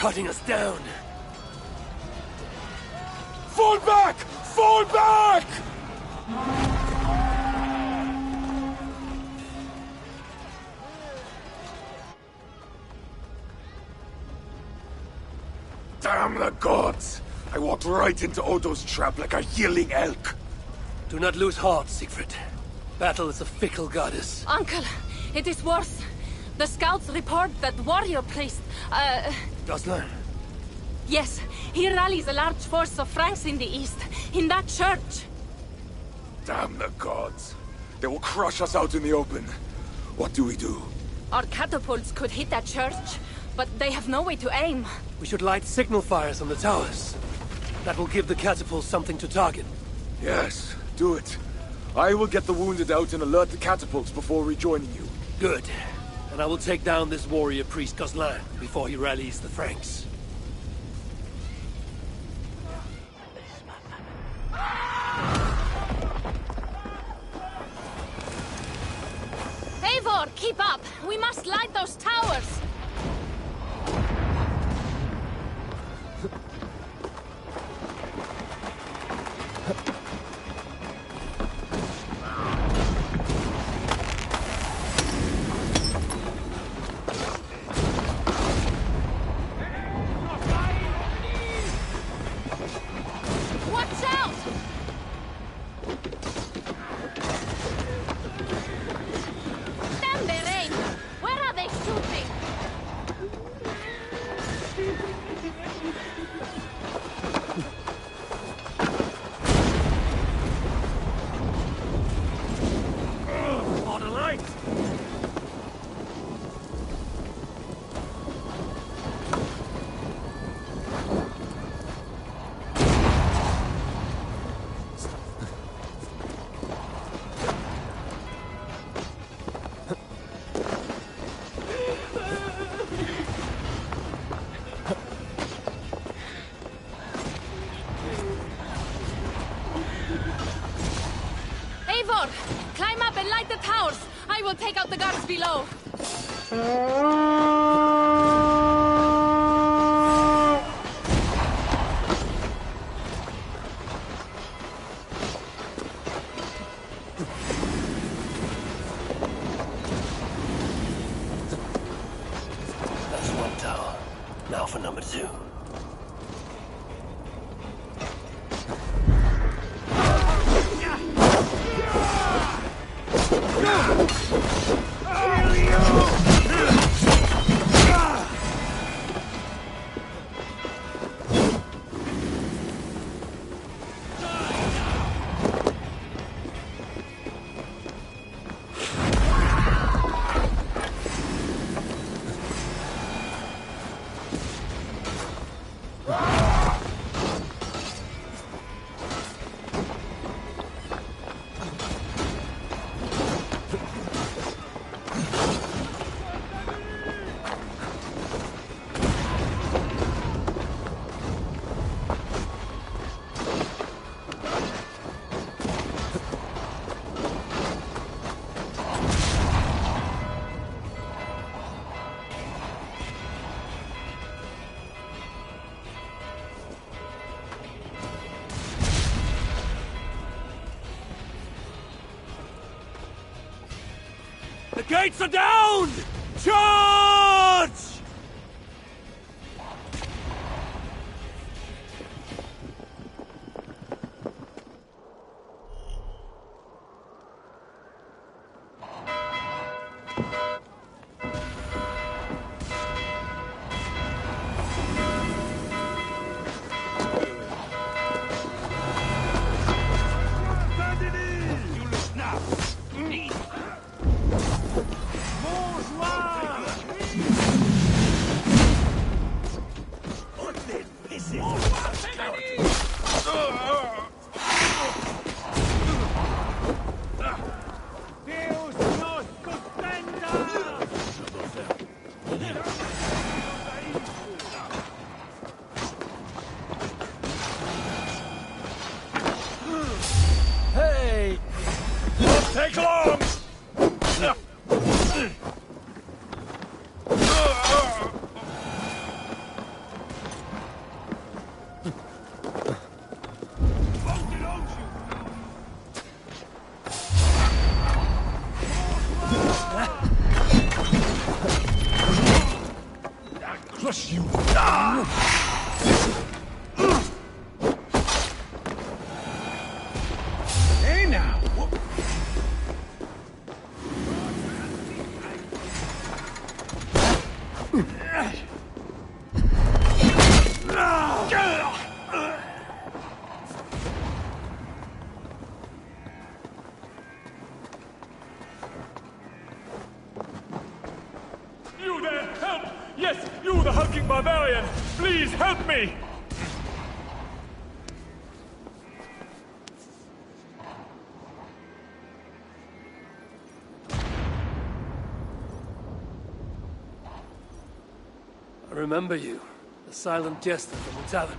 cutting us down. Fall back! Fall back! Damn the gods! I walked right into Odo's trap like a yelling elk. Do not lose heart, Siegfried. Battle is a fickle goddess. Uncle, it is worse. The scouts report that warrior priest, Goslar? yes, he rallies a large force of Franks in the east, in that church. Damn the gods. They will crush us out in the open. What do we do? Our catapults could hit that church, but they have no way to aim. We should light signal fires on the towers. That will give the catapults something to target. Yes, do it. I will get the wounded out and alert the catapults before rejoining you. Good. And I will take down this warrior priest Goslar before he rallies the Franks. Eivor, keep up! We must light those towers! Watch out! Damn their aim! Where are they shooting? On the light! Eivor, climb up and light the towers. I will take out the guards below. That's one tower. Now for number 2. The gates are down! Charge! Hey! Take long! crush you. Hey now! You there! Help! Yes, you, the hulking barbarian! Please help me! I remember you. The silent jester from the tavern.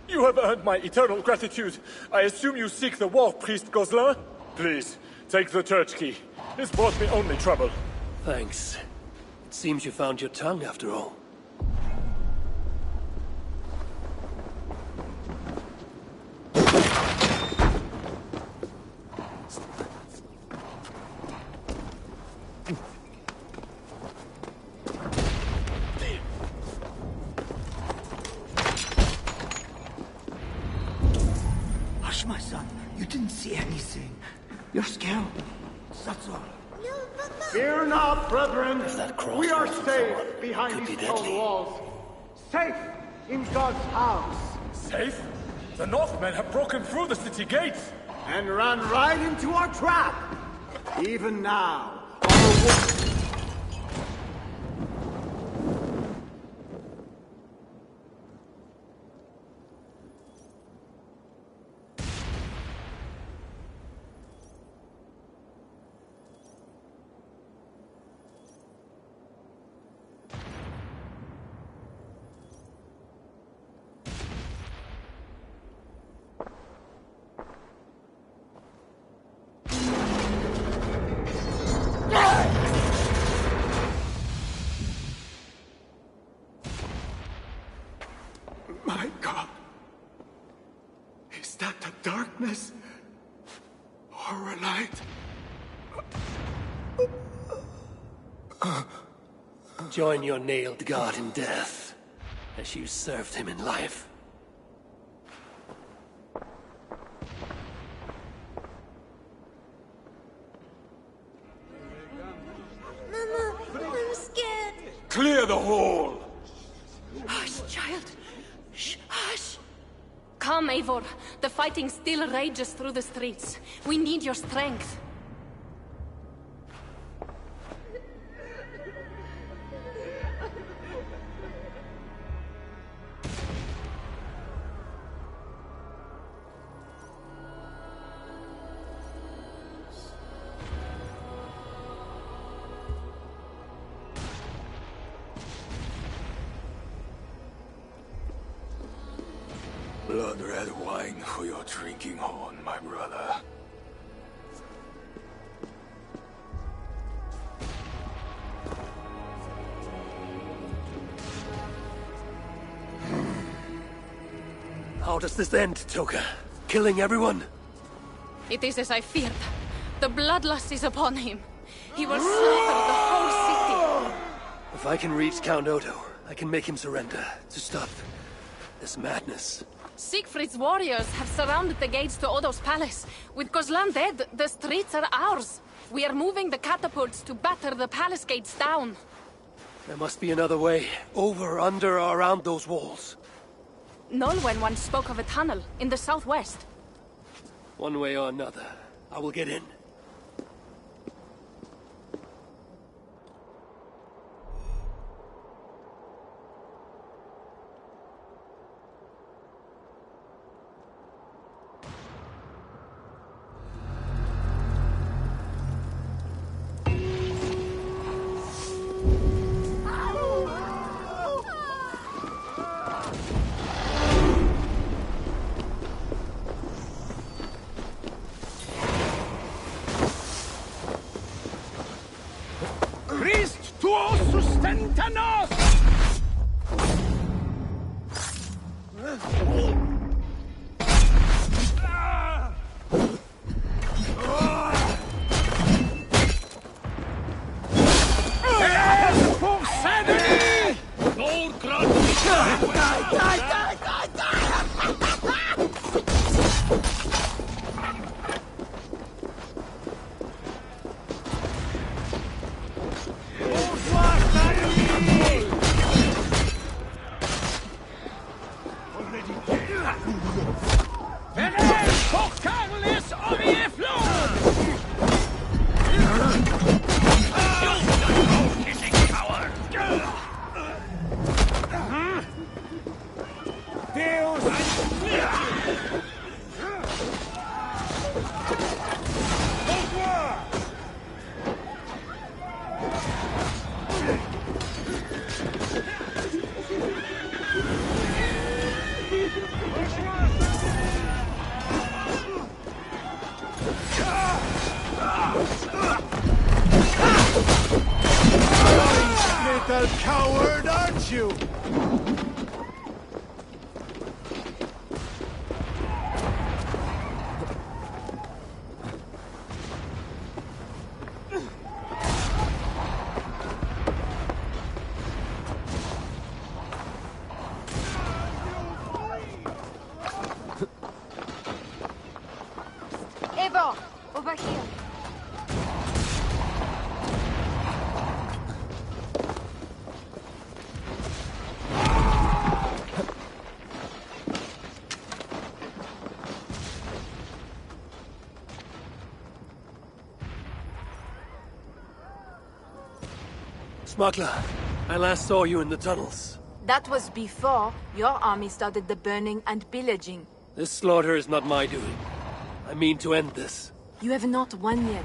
You have earned my eternal gratitude. I assume you seek the war priest Gozlin? Please, take the church key. This brought me only trouble. Thanks. It seems you found your tongue after all. Hush, my son. You didn't see anything. You're scared. That's all. Fear not, brethren. If that cross We are wasn't safe someone, behind could these be tall deadly. walls. Safe in God's house. Safe? The Northmen have broken through the city gates! And ran right into our trap. Even now, our My God. Is that the darkness? Or a light? Join your nailed god in death, as you served him in life. Mama, I'm scared. Clear the hall! Hush, child. Shh, hush. Come, Eivor. The fighting still rages through the streets. We need your strength. Blood-red wine for your drinking horn, my brother. How does this end, Toka? Killing everyone? It is as I feared. The bloodlust is upon him. He will slaughter the whole city. If I can reach Count Odo, I can make him surrender to stop this madness. Siegfried's warriors have surrounded the gates to Odo's palace. With Gozlan dead, the streets are ours. We are moving the catapults to batter the palace gates down. There must be another way. Over, under, or around those walls. Nolwenn once spoke of a tunnel in the southwest. One way or another, I will get in. Christ tuo sustenta nos! Pour Saint-Denis! Little coward, aren't you? Eivor, over here. Smuggler, I last saw you in the tunnels. That was before your army started the burning and pillaging. This slaughter is not my doing. I mean to end this. You have not won yet.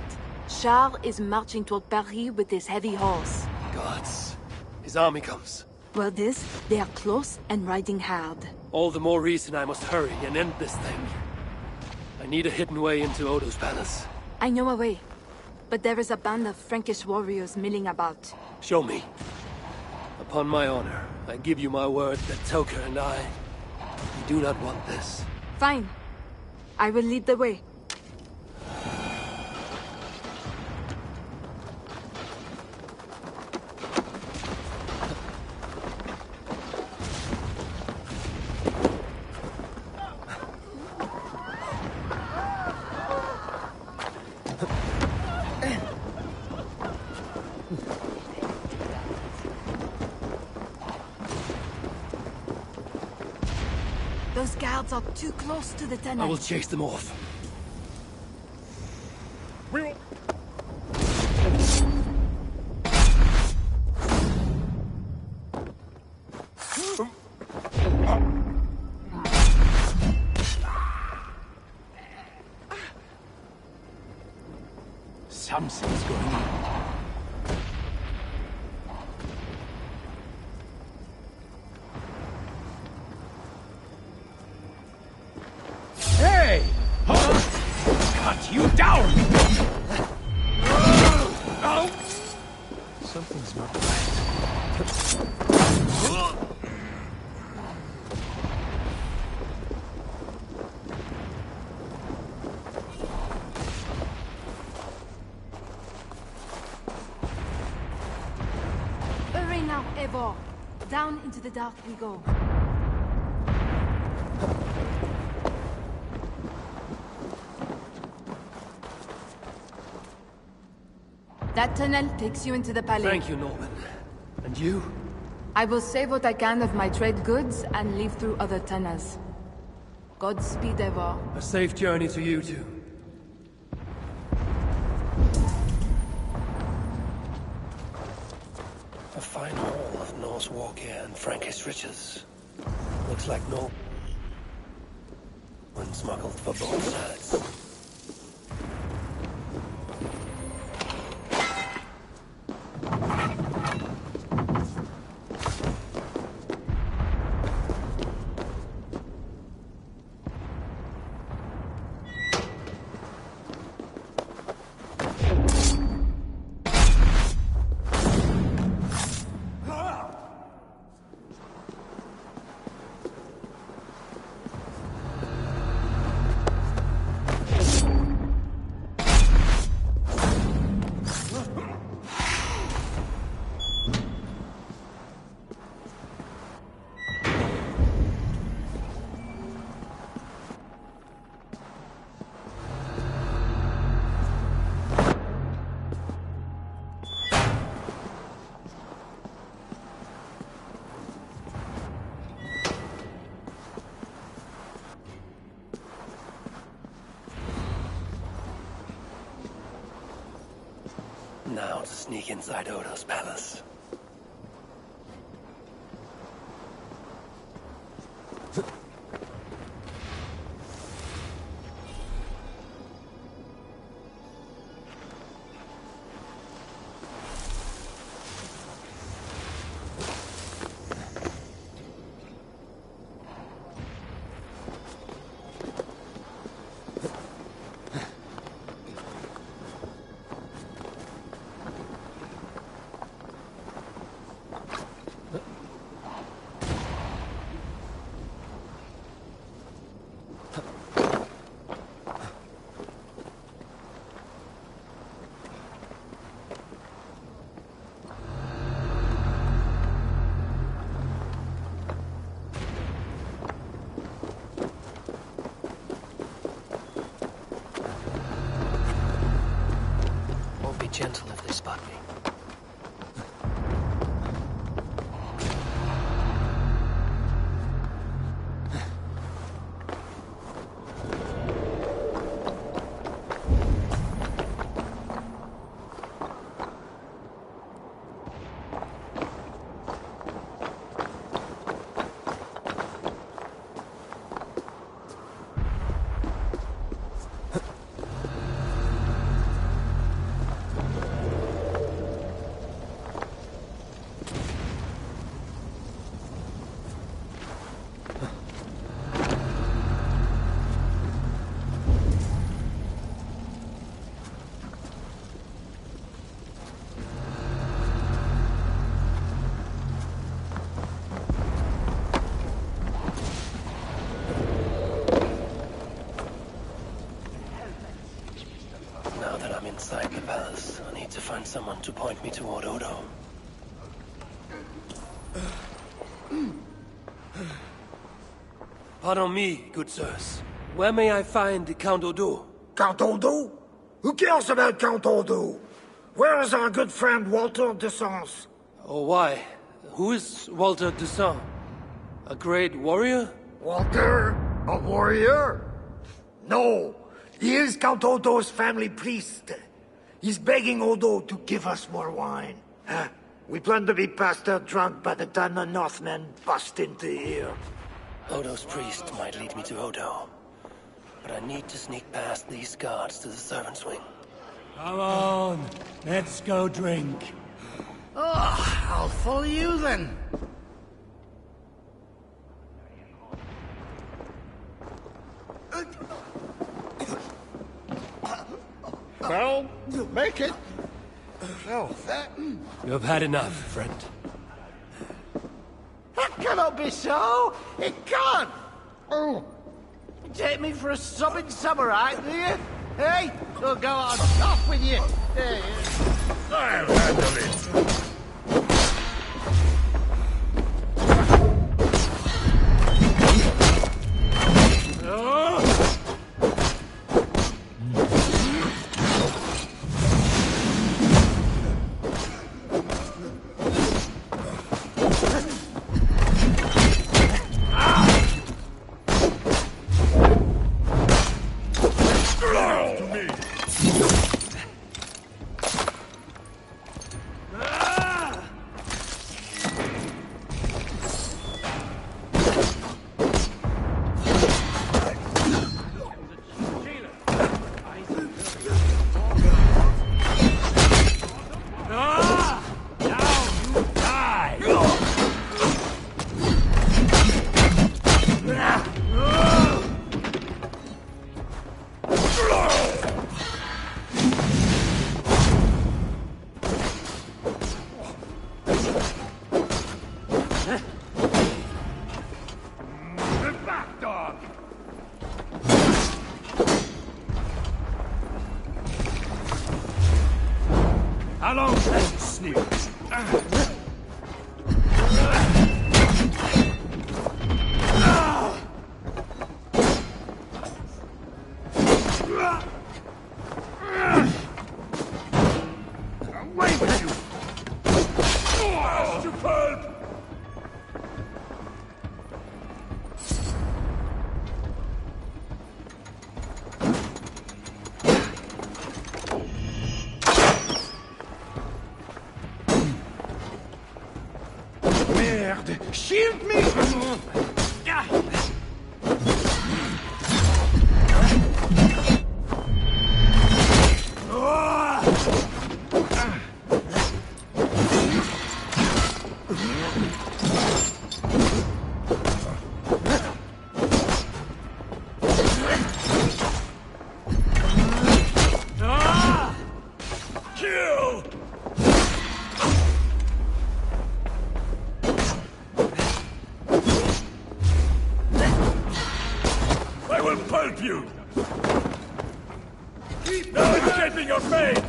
Charles is marching toward Paris with his heavy horse. Gods. His army comes. Well, they are close and riding hard. All the more reason I must hurry and end this thing. I need a hidden way into Odo's palace. I know a way. But there is a band of Frankish warriors milling about. Show me. Upon my honor, I give you my word that Toka and we do not want this. Fine. I will lead the way. Those guards are too close to the tunnel. I will chase them off. We will... Something's going on. Hey! Cut you down! Something's not right. Hurry now, Eivor. Down into the dark we go. That tunnel takes you into the palace. Thank you, Norman. And you? I will save what I can of my trade goods and leave through other tunnels. Godspeed, Eivor. A safe journey to you too. A fine haul of Norse war gear and Frankish riches. Looks like no one smuggled for both sides. Now to sneak inside Odo's palace. Gentle if they spot me. Inside the palace, I need to find someone to point me toward Odo. Pardon me, good sirs. Where may I find Count Odo? Count Odo? Who cares about Count Odo? Where is our good friend Walter de Sens? Oh, why? Who is Walter de Sens? A great warrior? Walter? A warrior? No. He is Count Odo's family priest. He's begging Odo to give us more wine. We plan to be past out drunk by the time the Northmen bust into here. Odo's priest might lead me to Odo. But I need to sneak past these guards to the servants' wing. Come on, let's go drink. Oh, I'll follow you then. Well, make it. Oh, that... You have had enough, friend. That cannot be so! It can't! Oh. You take me for a sobbing samurai, do you? Hey? Oh, go on, off with you! Hey. I'll handle it. How long can you sneak? Away with you! Superb! Merde! Shield me! Kill! I will pulp you! No escaping your fate!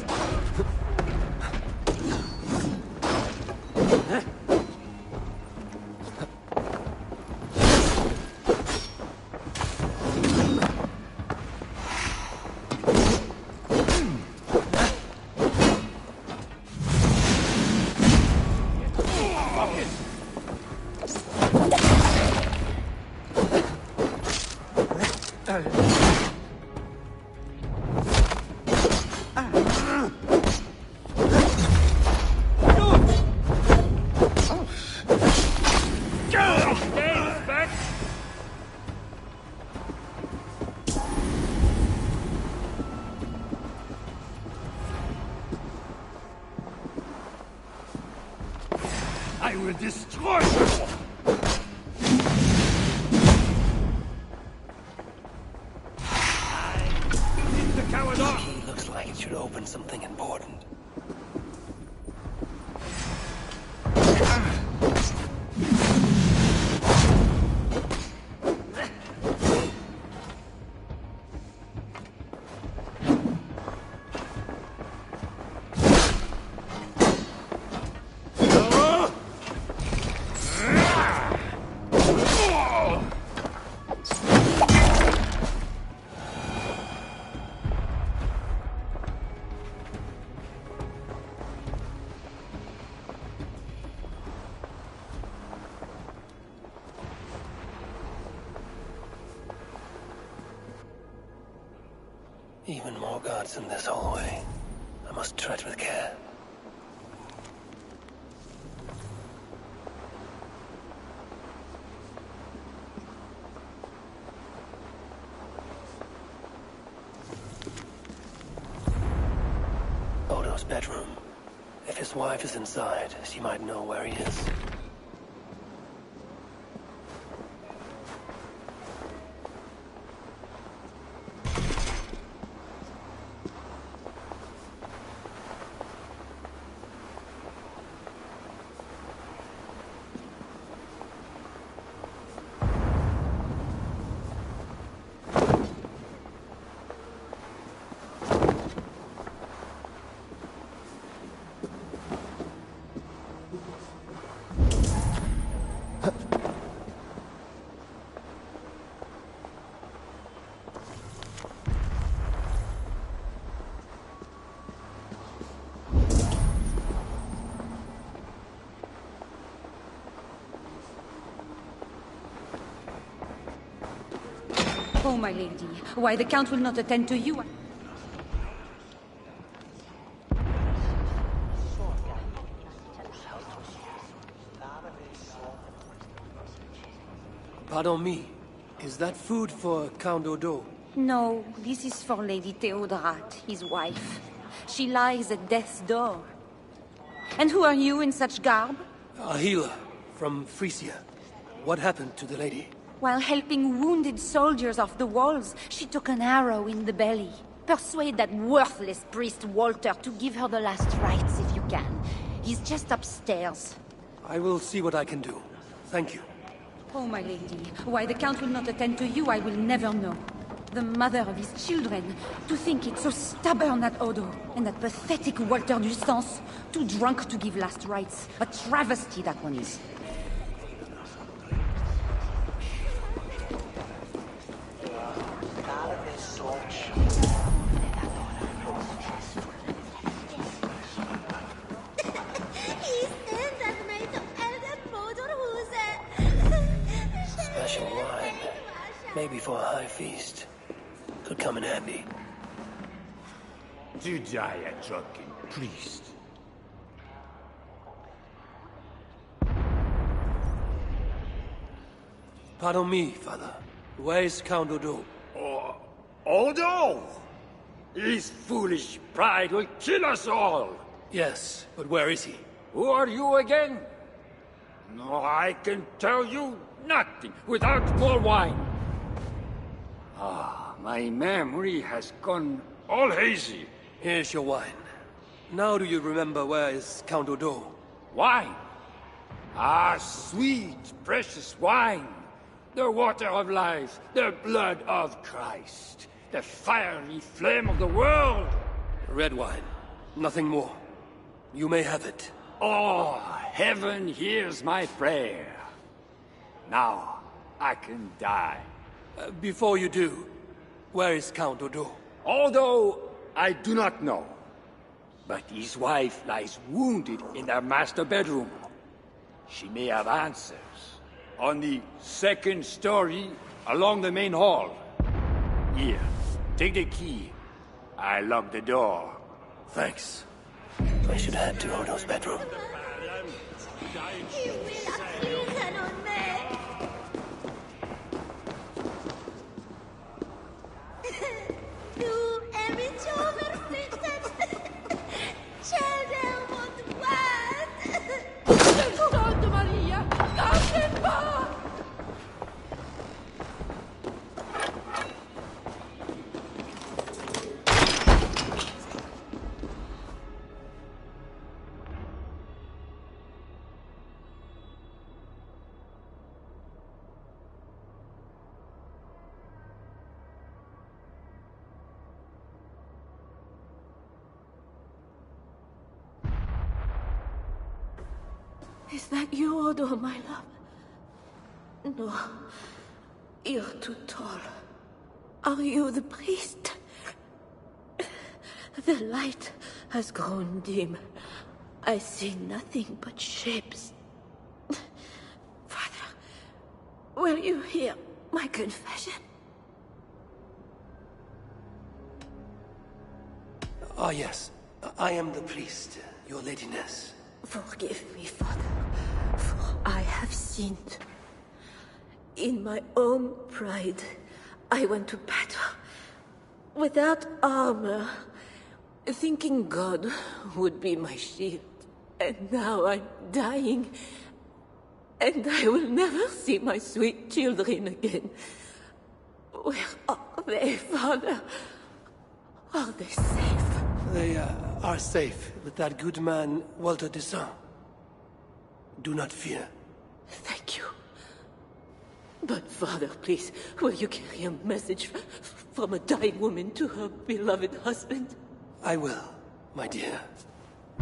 I will destroy you! Leave the coward off! He looks like it should open something important. Even more guards in this hallway. I must tread with care. Odo's bedroom. If his wife is inside, she might know where he is. Oh, my lady, why the Count will not attend to you? Pardon me. Is that food for Count Odo? No, this is for Lady Theodorat, his wife. She lies at death's door. And who are you in such garb? A healer from Frisia. What happened to the lady? While helping wounded soldiers off the walls, she took an arrow in the belly. Persuade that worthless priest Walter to give her the last rites if you can. He's just upstairs. I will see what I can do. Thank you. Oh, my lady, why the Count will not attend to you, I will never know. The mother of his children, to think it's so stubborn that Odo, and that pathetic Walter du Sens, too drunk to give last rites. A travesty, that one is. Special wine. Maybe for a high feast. Could come in handy. To die a drunken priest. Pardon me, Father. Where is Count Odo? Odo! His foolish pride will kill us all! Yes, but where is he? Who are you again? No, I can tell you nothing without more wine. Ah, my memory has gone all hazy. Here's your wine. Now do you remember where is Count Odo? Wine? Ah, sweet, precious wine. The water of life, the blood of Christ, the fiery flame of the world. Red wine. Nothing more. You may have it. Oh, heaven hears my prayer. Now, I can die. Before you do, where is Count Odo? Although I do not know. But his wife lies wounded in their master bedroom. She may have answers. On the second story, along the main hall. Here, take the key. I locked the door. Thanks. I should head to Odo's bedroom. He will fliegen on me. Du är mitt överflyttat. Känner mot vad? Santa Maria! Come back! Is that you, Odo, my love? No. You're too tall. Are you the priest? The light has grown dim. I see nothing but shapes. Father, will you hear my confession? Ah, yes. I am the priest, your ladiness. Forgive me, Father, for I have sinned. In my own pride, I went to battle without armor, thinking God would be my shield. And now I'm dying, and I will never see my sweet children again. Where are they, Father? Are they safe? They are safe with that good man, Walter de Saint. Do not fear. Thank you. But, Father, please, will you carry a message from a dying woman to her beloved husband? I will, my dear.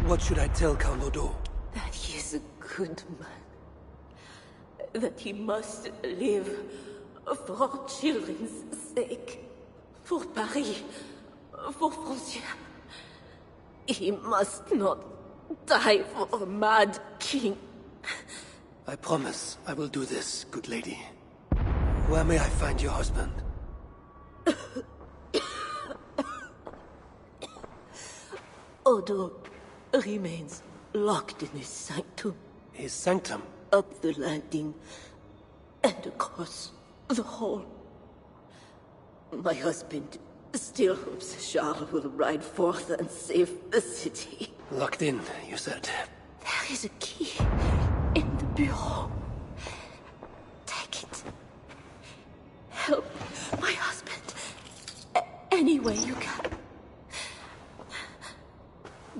What should I tell Count Odo? That he is a good man. That he must live for our children's sake. For Paris. For Francia. He must not die for a mad king. I promise I will do this, good lady. Where may I find your husband? Odo remains locked in his sanctum. His sanctum? Up the landing and across the hall. My husband still hopes Charles will ride forth and save the city. Locked in, you said. There is a key in the bureau. Take it. Help my husband any way you can.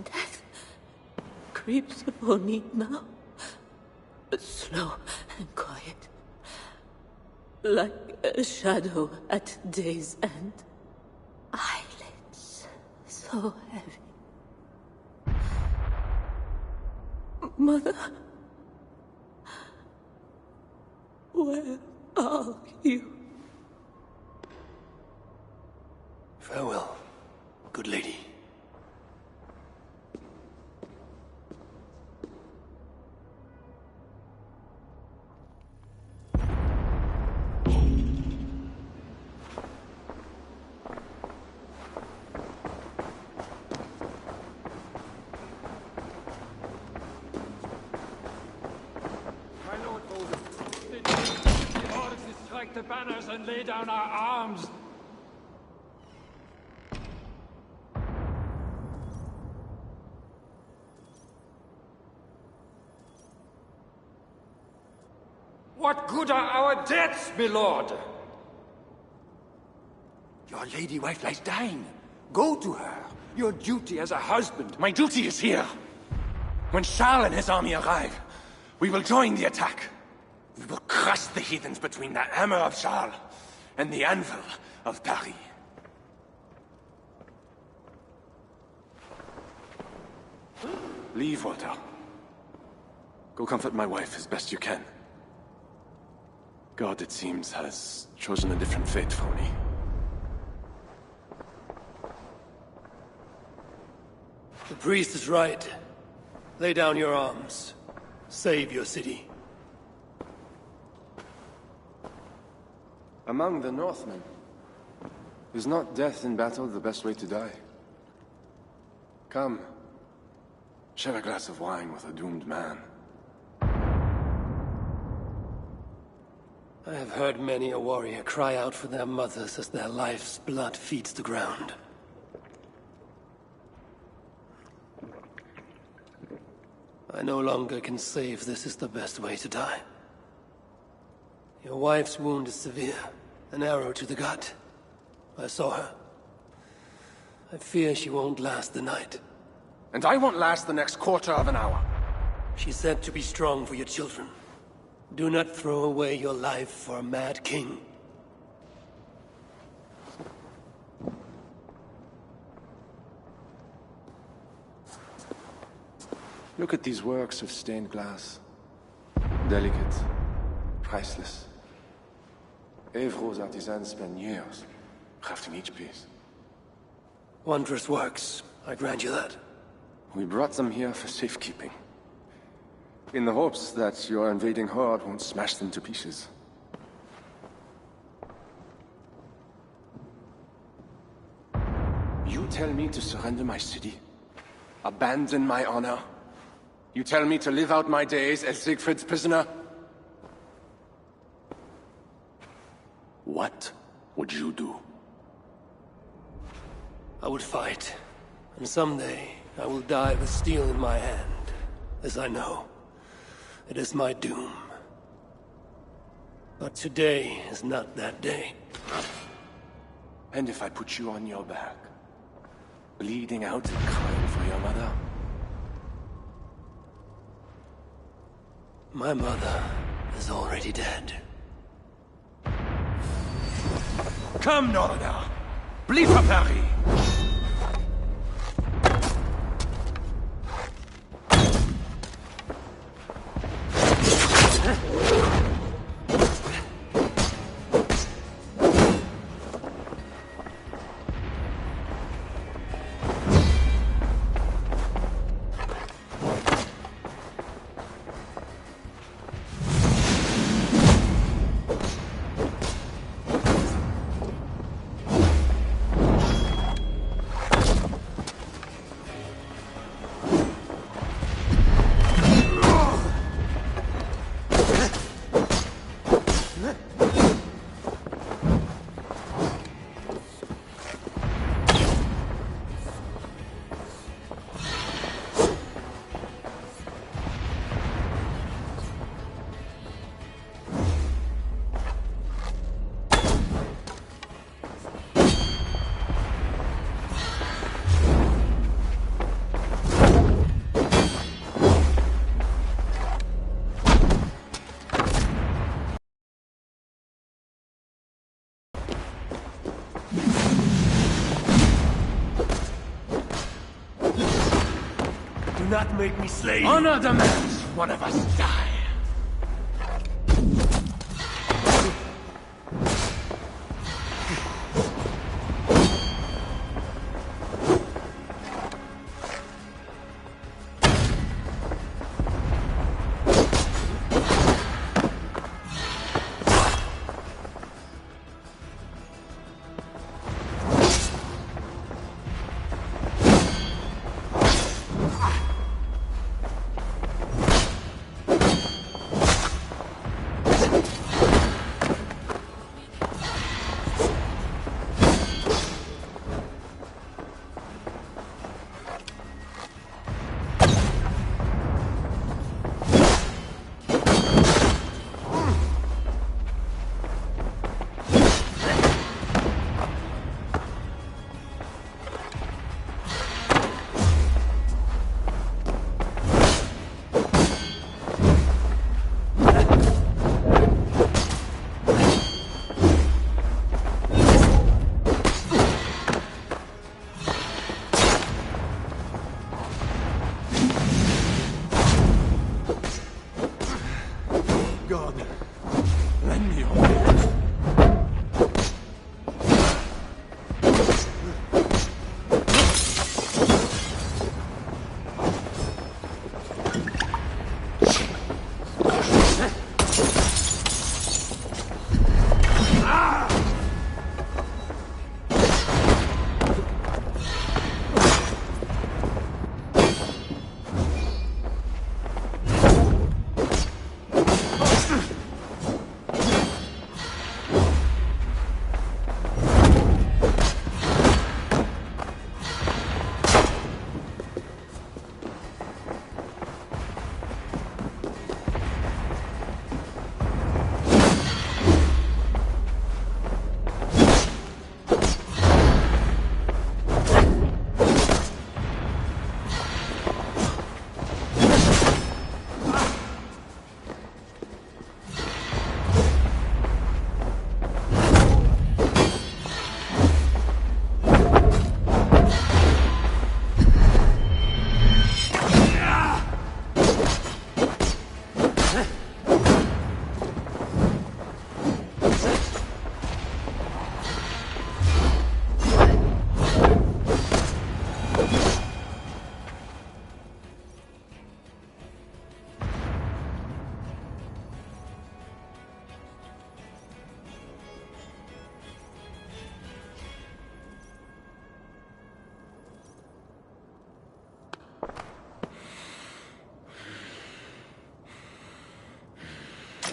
Death creeps upon me now. Slow and quiet. Like a shadow at day's end. Eyelids so heavy. Mother, where are you? Farewell, good lady. take the banners and lay down our arms. What good are our deaths, my lord? Your lady wife lies dying. Go to her. Your duty as a husband. My duty is here. When Charles and his army arrive, we will join the attack. We will crush the heathens between the hammer of Charles and the anvil of Paris. Leave, Walter. Go comfort my wife as best you can. God, it seems, has chosen a different fate for me. The priest is right. Lay down your arms. Save your city. Among the Northmen, is not death in battle the best way to die? Come, share a glass of wine with a doomed man. I have heard many a warrior cry out for their mothers as their life's blood feeds the ground. I no longer can say if this is the best way to die. Your wife's wound is severe. An arrow to the gut. I saw her. I fear she won't last the night. And I won't last the next quarter of an hour. She said to be strong for your children. Do not throw away your life for a mad king. Look at these works of stained glass. Delicate, priceless. Evro's artisans spend years crafting each piece. Wondrous works, I grant you that. We brought them here for safekeeping. In the hopes that your invading horde won't smash them to pieces. You tell me to surrender my city? Abandon my honor? You tell me to live out my days as Siegfried's prisoner? What would you do? I would fight, and someday I will die with steel in my hand, as I know. It is my doom. But today is not that day. And if I put you on your back, bleeding out and crying for your mother? My mother is already dead. Come, Northerner! Bleed for Paris! Do not make me slave. Honor demands one of us die.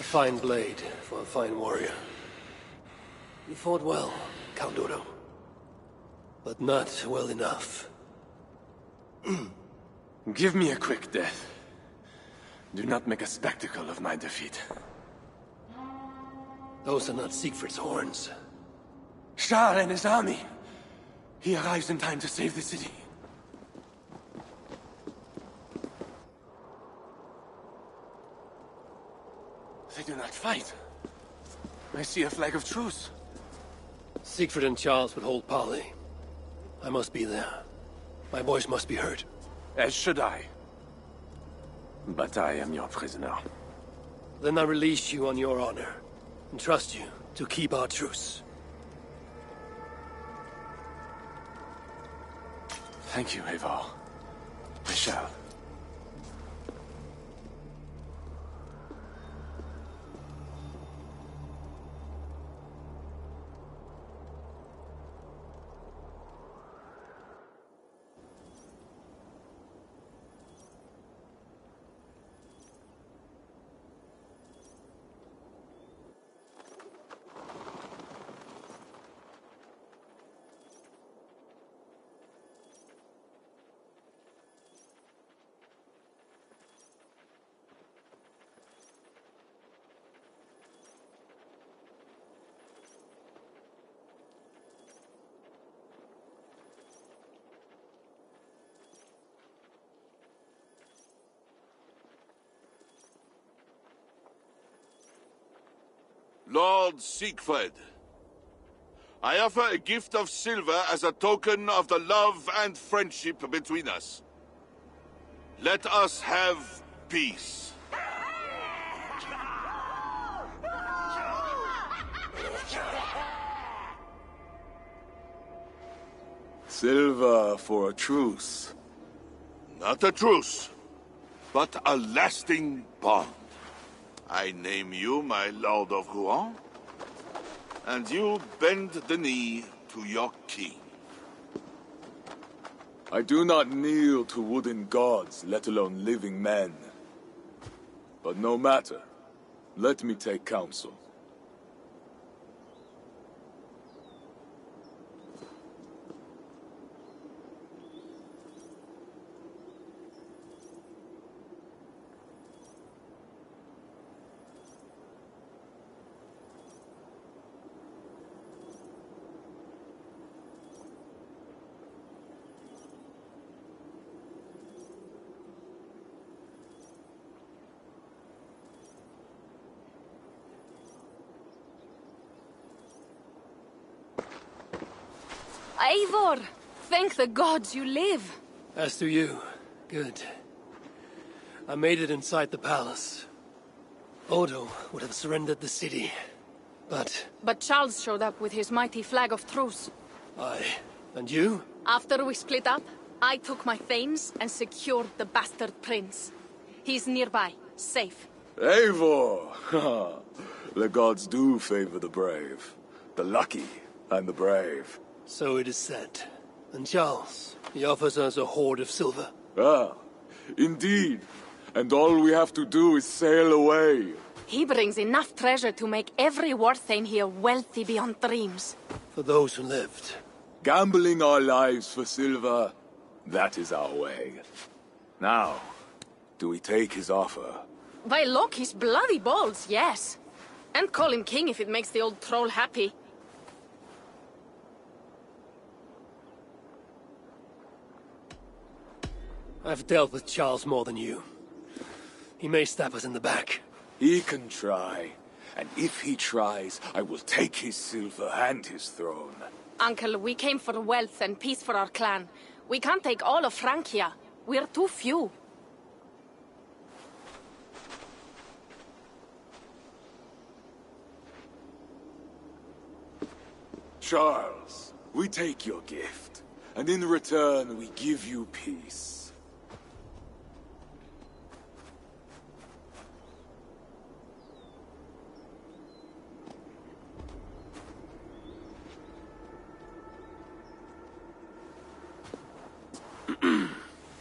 fine blade for a fine warrior. You fought well, Count Odo. But not well enough. Give me a quick death. Do not make a spectacle of my defeat. Those are not Siegfried's horns. Charles and his army. He arrives in time to save the city. They do not fight. I see a flag of truce. Siegfried and Charles would hold parley. I must be there. My voice must be heard. As should I. But I am your prisoner. Then I release you on your honor, and trust you to keep our truce. Thank you, Eivor. I shall. Lord Siegfried, I offer a gift of silver as a token of the love and friendship between us. Let us have peace. Silver for a truce. Not a truce, but a lasting bond. I name you my Lord of Rouen, and you bend the knee to your king. I do not kneel to wooden gods, let alone living men. But no matter. Let me take counsel. Eivor! Thank the gods you live! As do you. Good. I made it inside the palace. Odo would have surrendered the city, but... But Charles showed up with his mighty flag of truce. Aye. And you? After we split up, I took my thanes and secured the bastard prince. He's nearby, safe. Eivor! The gods do favor the brave. The lucky and the brave. So it is said. And Charles, he offers us a hoard of silver. Ah, indeed. And all we have to do is sail away. He brings enough treasure to make every war thane here wealthy beyond dreams. For those who lived. Gambling our lives for silver, that is our way. Now, do we take his offer? By Loki's bloody balls, yes. And call him king if it makes the old troll happy. I've dealt with Charles more than you. He may stab us in the back. He can try. And if he tries, I will take his silver and his throne. Uncle, we came for wealth and peace for our clan. We can't take all of Francia. We're too few. Charles, we take your gift, and in return we give you peace.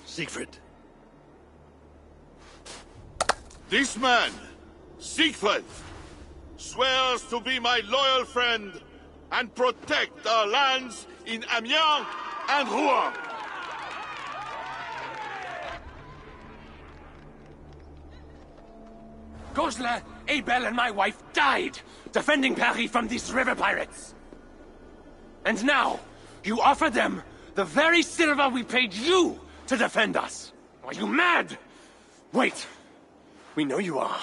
Siegfried. This man Siegfried swears to be my loyal friend and protect our lands in Amiens and Rouen. Gosselin, Abel, and my wife died defending Paris from these river pirates. And now, you offer them the very silver we paid you to defend us. Are you mad? Wait. We know you are.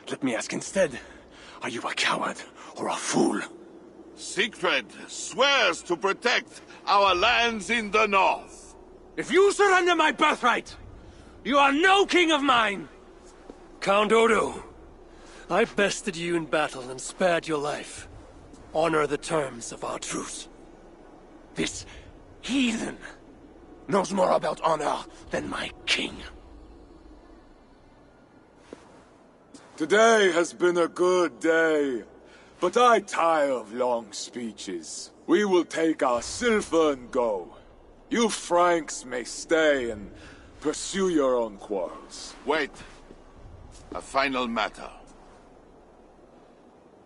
Let me ask instead, are you a coward or a fool? Siegfried swears to protect our lands in the north. If you surrender my birthright, you are no king of mine! Count Odo, I bested you in battle and spared your life. Honor the terms of our truce. This heathen knows more about honor than my king. Today has been a good day, but I tire of long speeches. We will take our silver and go. You Franks may stay and pursue your own quarrels. Wait. A final matter.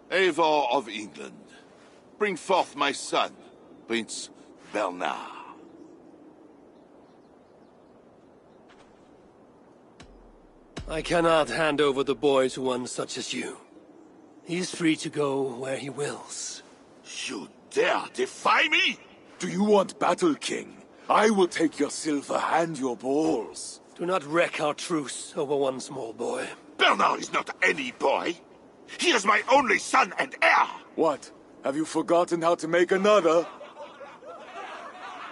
Eivor of England, bring forth my son, Prince Bernard. I cannot hand over the boy to one such as you. He is free to go where he wills. You dare defy me? Do you want battle, King? I will take your silver and your balls. Do not wreck our truce over one small boy. Bernard is not any boy. He is my only son and heir. What? Have you forgotten how to make another?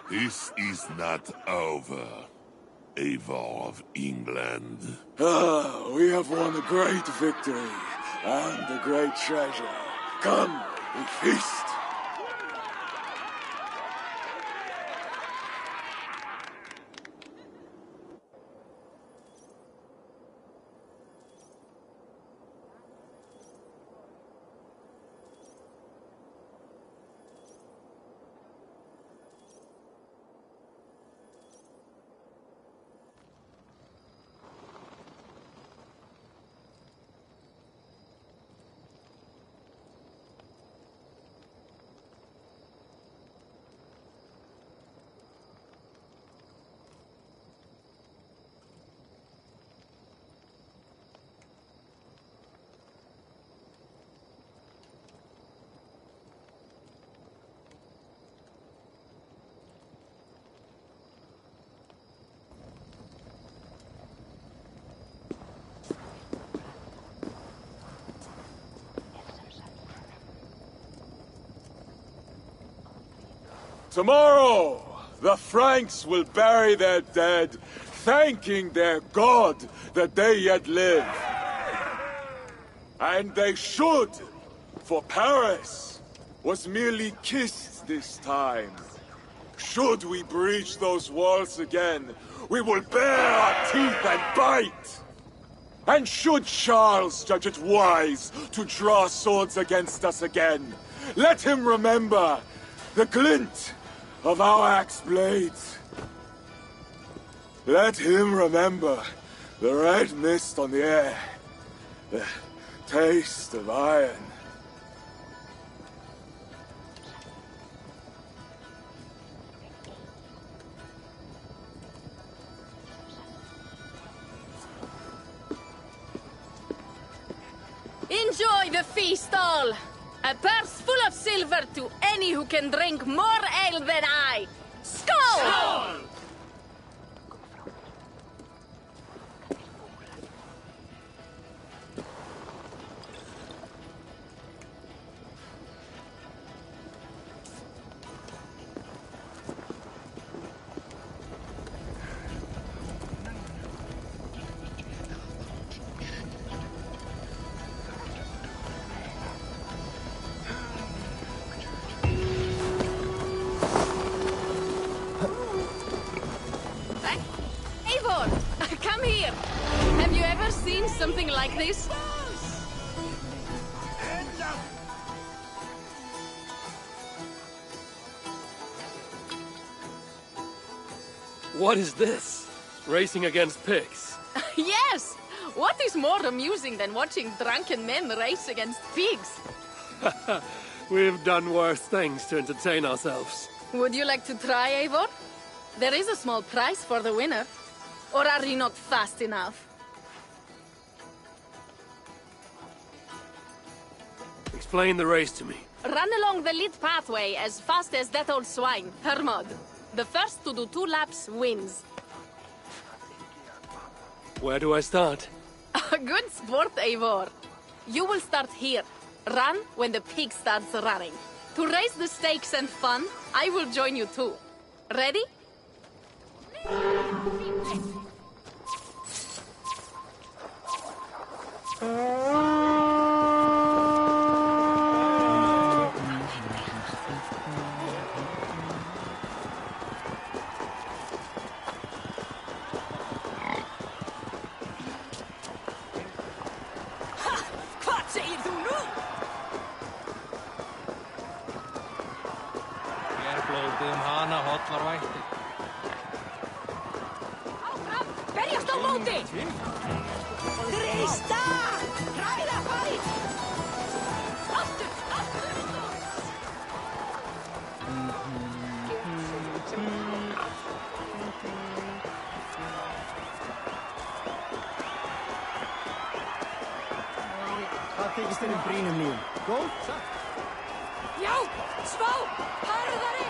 This is not over, Eivor of England. Ah, we have won a great victory and a great treasure. Come, we feast. Tomorrow, the Franks will bury their dead, thanking their god that they yet live. And they should, for Paris was merely kissed this time. Should we breach those walls again, we will bare our teeth and bite. And should Charles judge it wise to draw swords against us again, let him remember the glint of our axe blades. Let him remember the red mist on the air, the taste of iron. Enjoy the feast all! A purse full of silver to any who can drink more ale than I! Skål! Skål! Come here! Have you ever seen something like this? What is this? Racing against pigs? Yes! What is more amusing than watching drunken men race against pigs? We've done worse things to entertain ourselves. Would you like to try, Eivor? There is a small prize for the winner. Or are you not fast enough? Explain the race to me. Run along the lit pathway as fast as that old swine, Hermod. The first to do 2 laps wins. Where do I start? Good sport, Eivor. You will start here. Run when the pig starts running. To raise the stakes and fun, I will join you too. Ready? Hvað segir þú nú? Blóðið hana hotlar vætti. Áfram! Berjast á móti! Þrýsta! Hræða farið! Aftur! Aftur! Hvað tekist þér brínum nýjum? Góð, satt? Já! Svá! Harðari!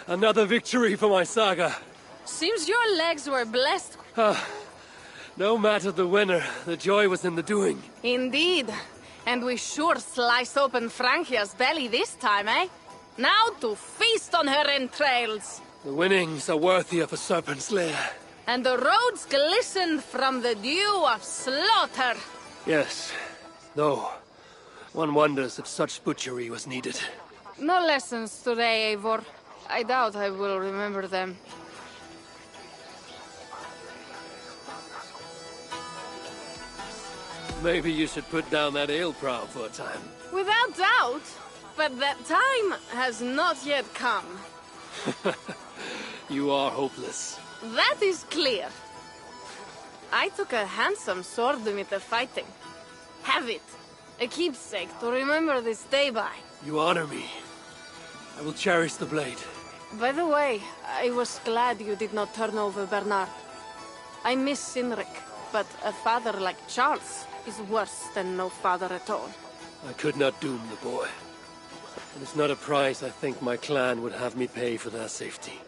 Another victory for my saga. Seems your legs were blessed. No matter the winner, the joy was in the doing. Indeed. And we sure slice open Francia's belly this time, eh? Now to feast on her entrails. The winnings are worthy of a serpent's lair. And the roads glistened from the dew of slaughter. Yes, though one wonders if such butchery was needed. No lessons today, Eivor. I doubt I will remember them. Maybe you should put down that ale prow for a time. Without doubt. But that time has not yet come. You are hopeless. That is clear. I took a handsome sword with the fighting. Have it. A keepsake to remember this day by. You honor me. I will cherish the blade. By the way, I was glad you did not turn over Bernard. I miss Sinric, but a father like Charles is worse than no father at all. I could not doom the boy. It is not a price I think my clan would have me pay for their safety.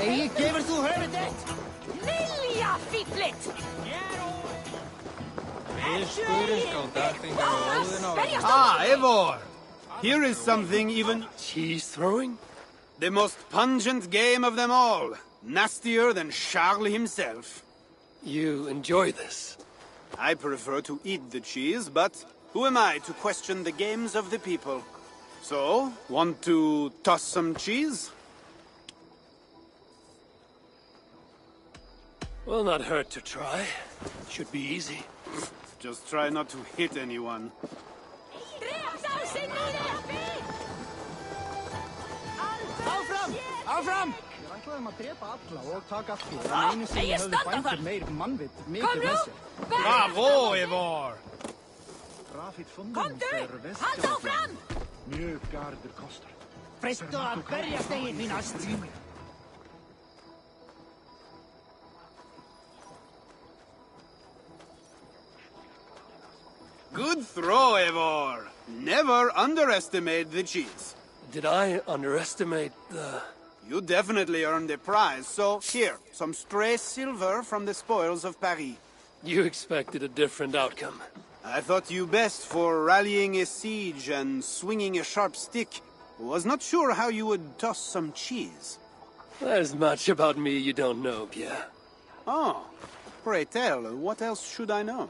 Hey, gefur þú hörðu þetta? Lilja fíflit! Eivor! Here is something even... Cheese throwing? The most pungent game of them all. Nastier than Charles himself. You enjoy this? I prefer to eat the cheese, but who am I to question the games of the people? So, want to toss some cheese? Will not hurt to try. Should be easy. Just try not to hit anyone. Áfram! Áfram! Við ætlaðum að drepa alla og taka allt fyrir. En einu sinni höfðu bændur meir mannvit mikið með sér. Bravo, Eivor! Komdu! Halt áfram! Mjög garður kostar. Freistu að berjast eigin því næst. Good throw, Eivor. Never underestimate the cheese. Did I underestimate the... You definitely earned a prize, so here, some stray silver from the spoils of Paris. You expected a different outcome. I thought you best for rallying a siege and swinging a sharp stick. Was not sure how you would toss some cheese. There's much about me you don't know, Pierre. Oh, pray tell, what else should I know?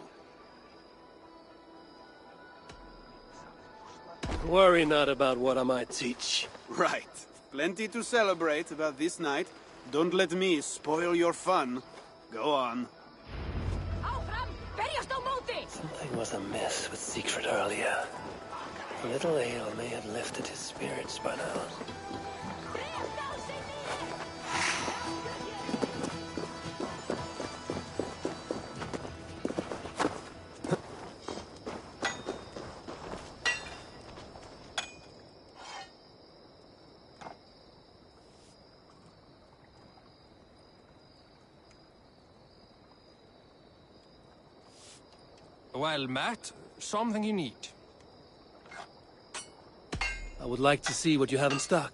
Worry not about what I might teach. Right. Plenty to celebrate about this night. Don't let me spoil your fun. Go on. Something was amiss with Siegfried earlier. A little ale may have lifted his spirits by now. Well, Matt, something you need. I would like to see what you have in stock.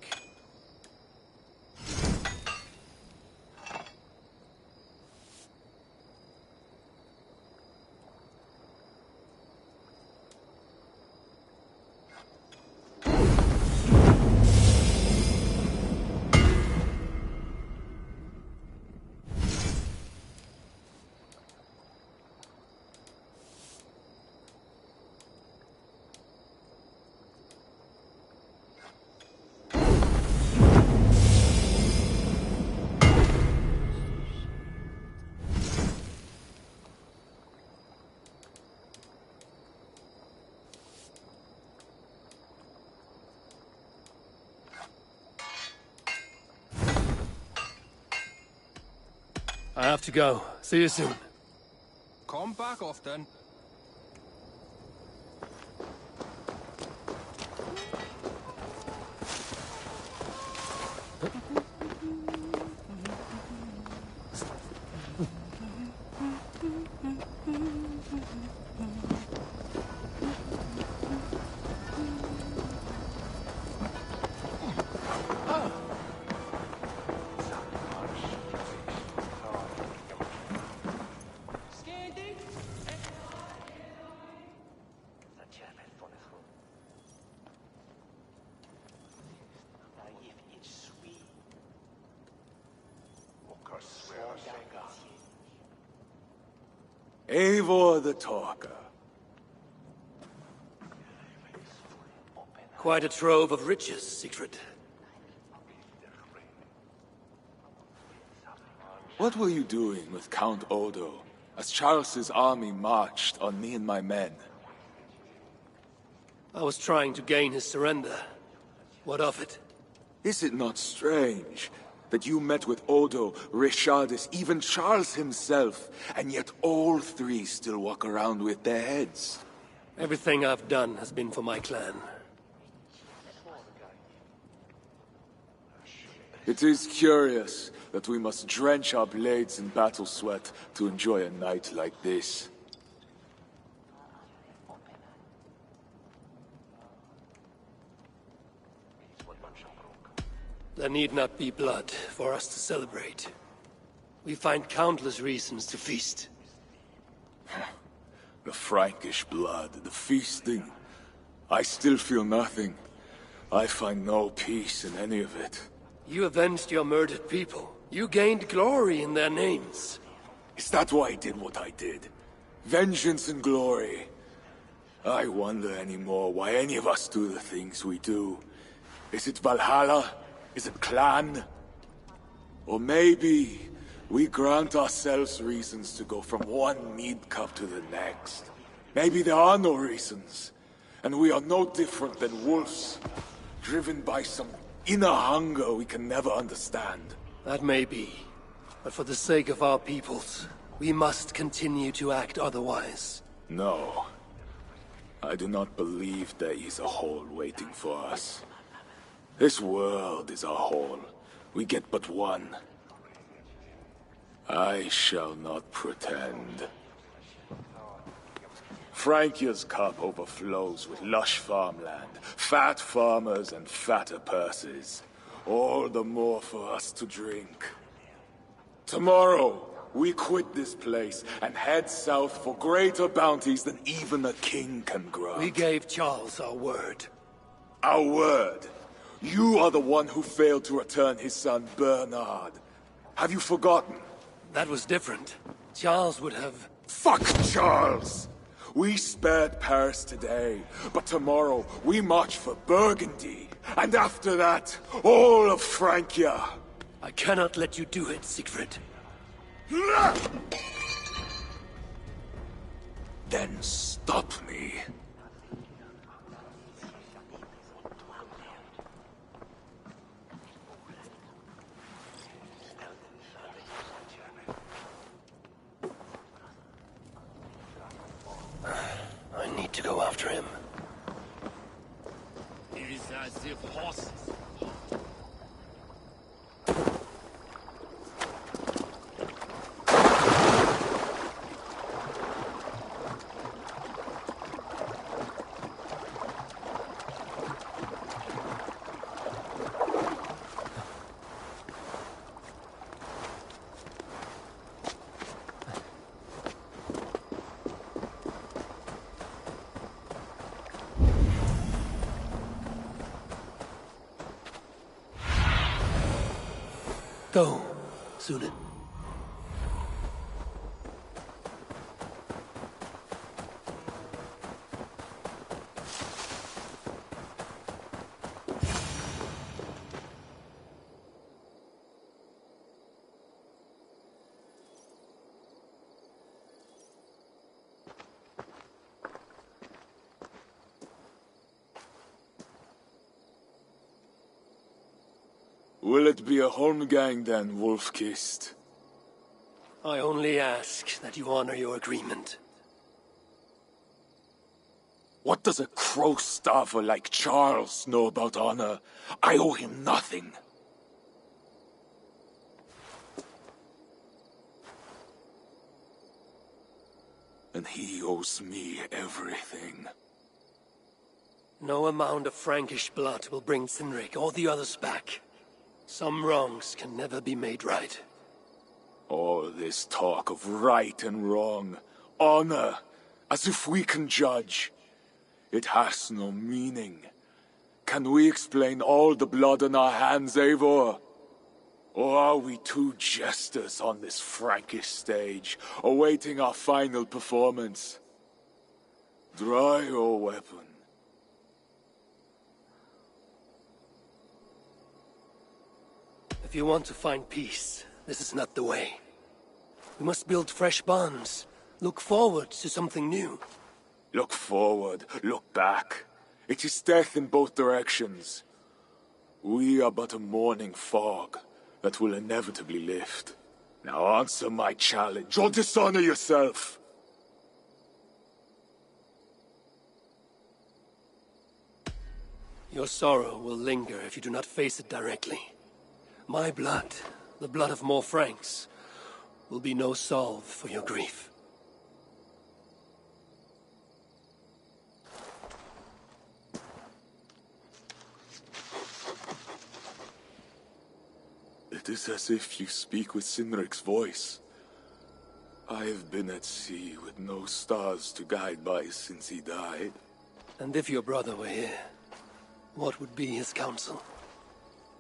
I have to go. See you soon. Come back often. Eivor the Talker. Quite a trove of riches, Siegfried. What were you doing with Count Odo as Charles's army marched on me and my men? I was trying to gain his surrender. What of it? Is it not strange that you met with Odo, Richardus, even Charles himself, and yet all three still walk around with their heads? Everything I've done has been for my clan. It is curious that we must drench our blades in battle sweat to enjoy a night like this. There need not be blood for us to celebrate. We find countless reasons to feast. The Frankish blood, the feasting. I still feel nothing. I find no peace in any of it. You avenged your murdered people. You gained glory in their names. Is that why I did what I did? Vengeance and glory. I wonder anymore why any of us do the things we do. Is it Valhalla? Is it clan? Or maybe we grant ourselves reasons to go from one mead cup to the next. Maybe there are no reasons, and we are no different than wolves, driven by some inner hunger we can never understand. That may be, but for the sake of our peoples, we must continue to act otherwise. No. I do not believe there is a hole waiting for us. This world is our hole. We get but one. I shall not pretend. Frankia's cup overflows with lush farmland, fat farmers and fatter purses. All the more for us to drink. Tomorrow, we quit this place and head south for greater bounties than even a king can grant. We gave Charles our word. Our word? You are the one who failed to return his son Bernard. Have you forgotten? That was different. Charles would have... Fuck Charles! We spared Paris today, but tomorrow we march for Burgundy. And after that, all of Francia. I cannot let you do it, Siegfried. Then stop me. I need to go after him. It is as if horses. Go, Sunan. Will it be a Holmgang then, Wolf-Kissed? I only ask that you honor your agreement. What does a crow-starver like Charles know about honor? I owe him nothing. And he owes me everything. No amount of Frankish blood will bring Cynric or the others back. Some wrongs can never be made right. All this talk of right and wrong, honor, as if we can judge. It has no meaning. Can we explain all the blood on our hands, Eivor? Or are we two jesters on this Frankish stage, awaiting our final performance? Draw your weapon. If you want to find peace, this is not the way. We must build fresh bonds. Look forward to something new. Look forward, look back. It is death in both directions. We are but a morning fog that will inevitably lift. Now answer my challenge, or dishonor yourself. Your sorrow will linger if you do not face it directly. My blood, the blood of more Franks, will be no salve for your grief. It is as if you speak with Cynric's voice. I have been at sea with no stars to guide by since he died. And if your brother were here, what would be his counsel?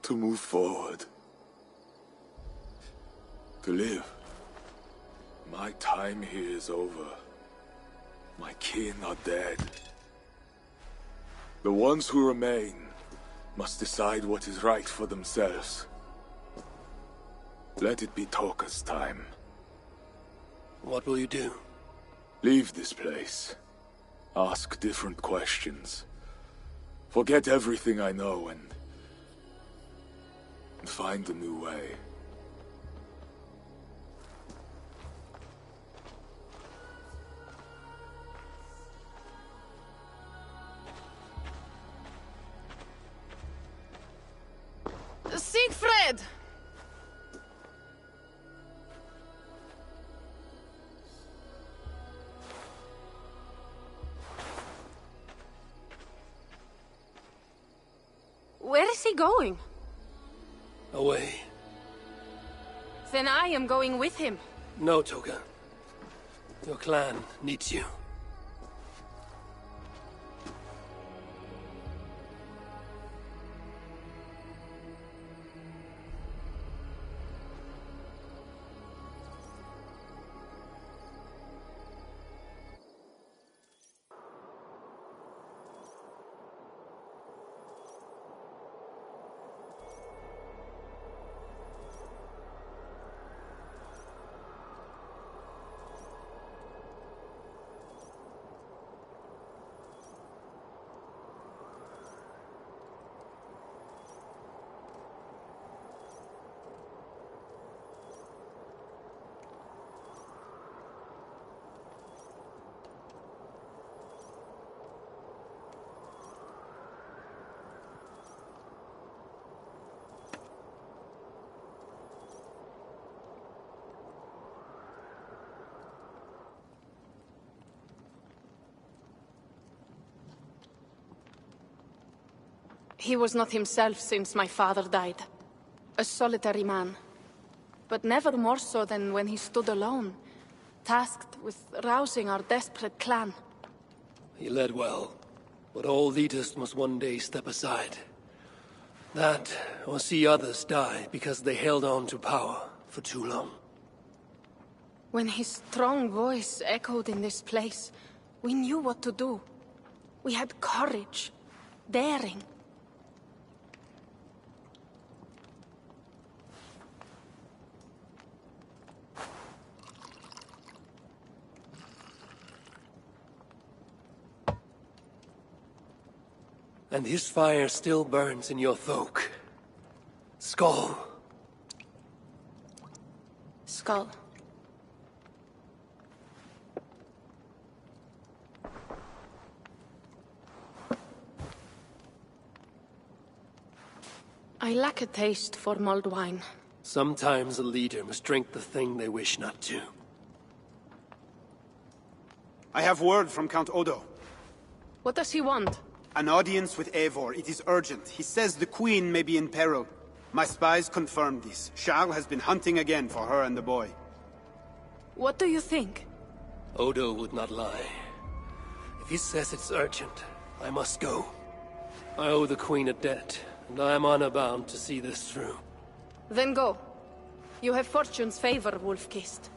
To move forward. To live. My time here is over. My kin are dead. The ones who remain must decide what is right for themselves. Let it be Toka's time. What will you do? Leave this place. Ask different questions. Forget everything I know and find a new way. Siegfried! Where is he going? Away. Then I am going with him. No, Toga. Your clan needs you. He was not himself since my father died. A solitary man. But never more so than when he stood alone, tasked with rousing our desperate clan. He led well, but all leaders must one day step aside. That, or see others die because they held on to power for too long. When his strong voice echoed in this place, we knew what to do. We had courage, daring. And his fire still burns in your folk. Skull. Skull. I lack a taste for mulled wine. Sometimes a leader must drink the thing they wish not to. I have word from Count Odo. What does he want? An audience with Eivor. It is urgent. He says the Queen may be in peril. My spies confirmed this. Charles has been hunting again for her and the boy. What do you think? Odo would not lie. If he says it's urgent, I must go. I owe the Queen a debt, and I am honor-bound to see this through. Then go. You have fortune's favor, Wolf-Kissed.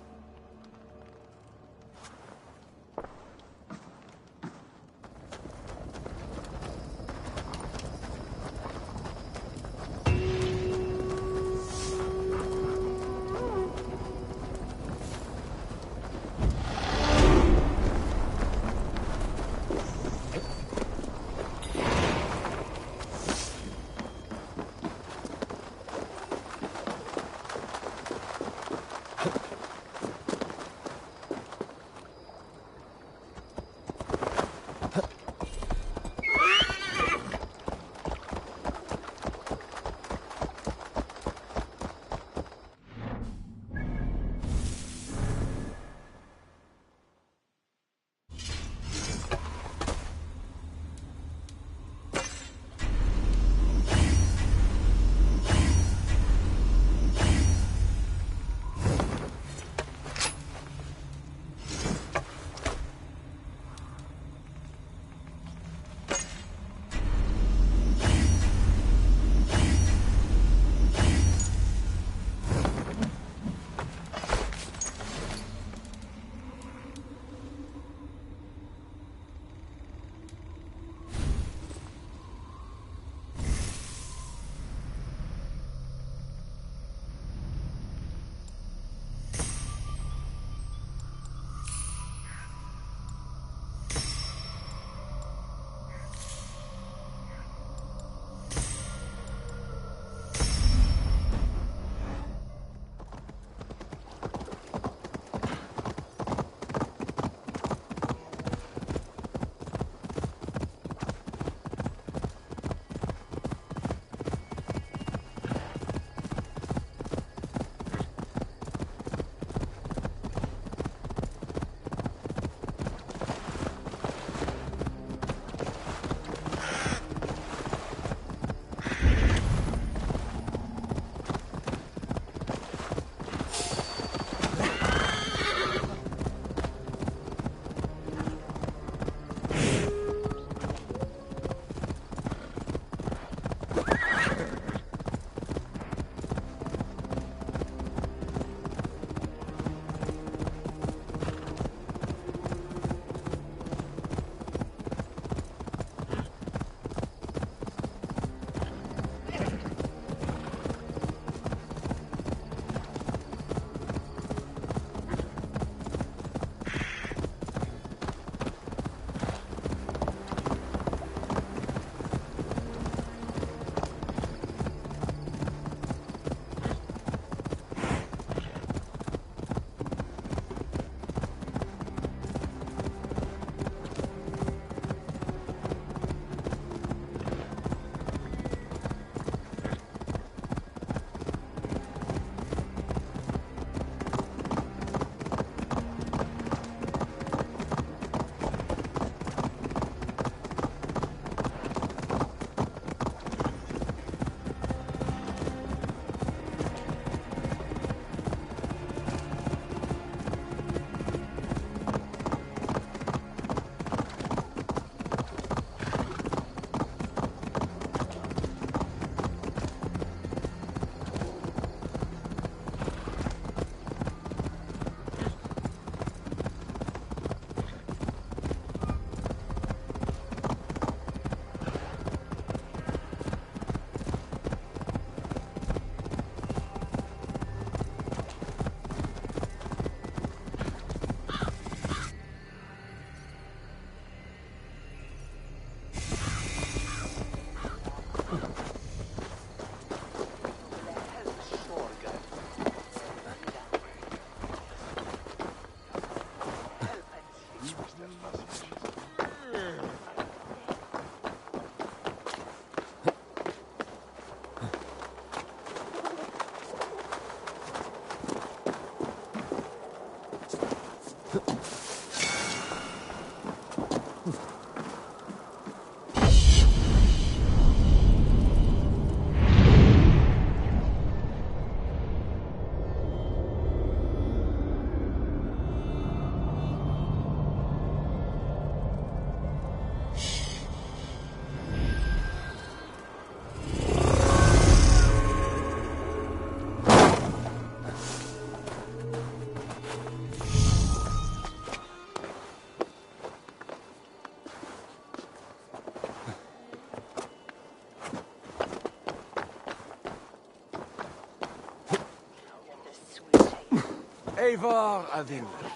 Eivor of England.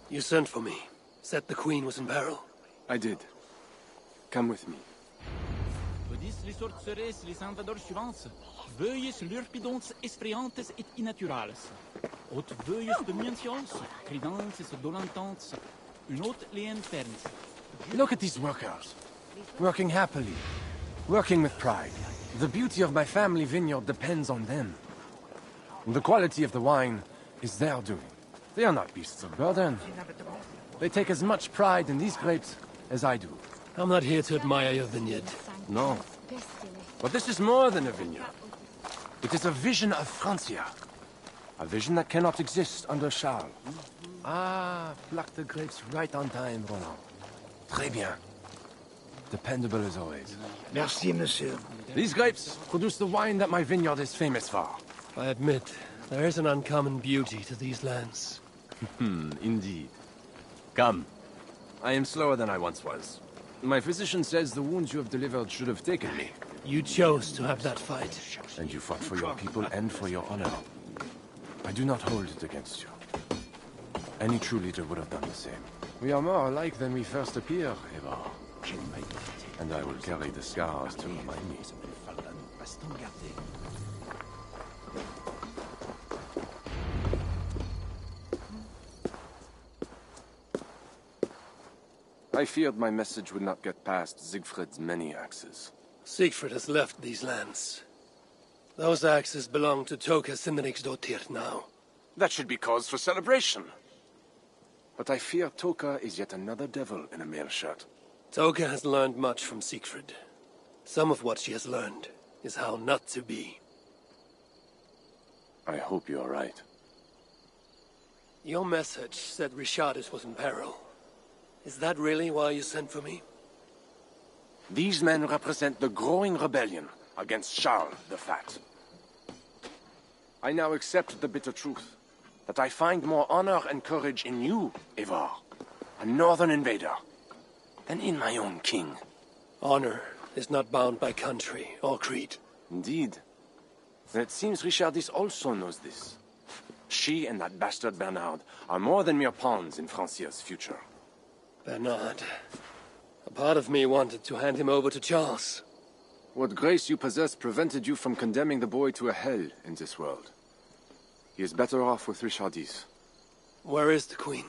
You sent for me. Said the Queen was in peril. I did. Come with me. Vedis li sorceres li salvador suivants. Veuilles lurpidons espriantes et innaturales. Aut veuilles dimensions, cridances dolentants. Une autre les inferns. Look at these workers. Working happily. Working with pride. The beauty of my family vineyard depends on them. The quality of the wine is their doing. They are not beasts of burden. They take as much pride in these grapes as I do. I'm not here to admire your vineyard. No. But this is more than a vineyard. It is a vision of Francia. A vision that cannot exist under Charles. Ah, pluck the grapes right on time, Roland. Très bien. Dependable as always. Merci, monsieur. These grapes produce the wine that my vineyard is famous for. I admit, there is an uncommon beauty to these lands. Indeed. Come. I am slower than I once was. My physician says the wounds you have delivered should have taken me. You chose to have that fight. And you fought for your people and for your honor. I do not hold it against you. Any true leader would have done the same. We are more alike than we first appear, Eivor. And I will carry the scars to remind me. I feared my message would not get past Siegfried's many axes. Siegfried has left these lands. Those axes belong to Toka Simriksdottir now. That should be cause for celebration. But I fear Toka is yet another devil in a mail shirt. Toka has learned much from Siegfried. Some of what she has learned is how not to be. I hope you are right. Your message said Richardus was in peril. Is that really why you sent for me? These men represent the growing rebellion against Charles the Fat. I now accept the bitter truth that I find more honor and courage in you, Eivor, a northern invader, than in my own king. Honor is not bound by country or creed. Indeed. And it seems Richardis also knows this. She and that bastard Bernard are more than mere pawns in Francia's future. Bernard. A part of me wanted to hand him over to Charles. What grace you possess prevented you from condemning the boy to a hell in this world. He is better off with Richardis. Where is the Queen?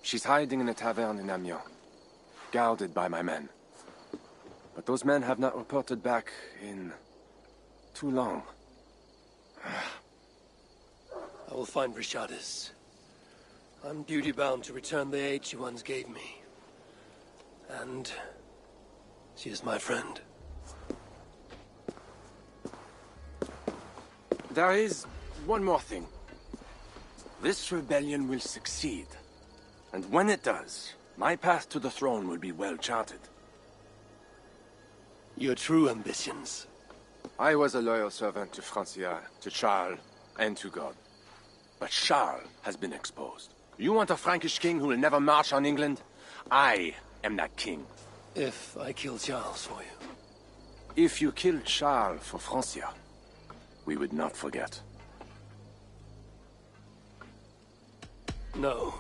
She's hiding in a tavern in Amiens, guarded by my men. But those men have not reported back in too long. I will find Richardis. I'm duty-bound to return the aid she once gave me. And she is my friend. There is one more thing. This rebellion will succeed. And when it does, my path to the throne will be well charted. Your true ambitions. I was a loyal servant to Francia, to Charles, and to God. But Charles has been exposed. You want a Frankish king who will never march on England? I am that king. If I kill Charles for you. If you killed Charles for Francia, we would not forget. No.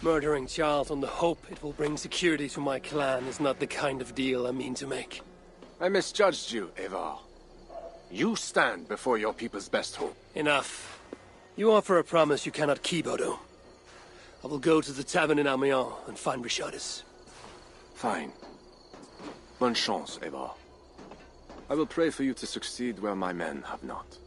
Murdering Charles on the hope it will bring security to my clan is not the kind of deal I mean to make. I misjudged you, Eivor. You stand before your people's best hope. Enough. You offer a promise you cannot keep, Odo. I will go to the tavern in Amiens and find Richardis. Fine. Bonne chance, Eivor. I will pray for you to succeed where my men have not.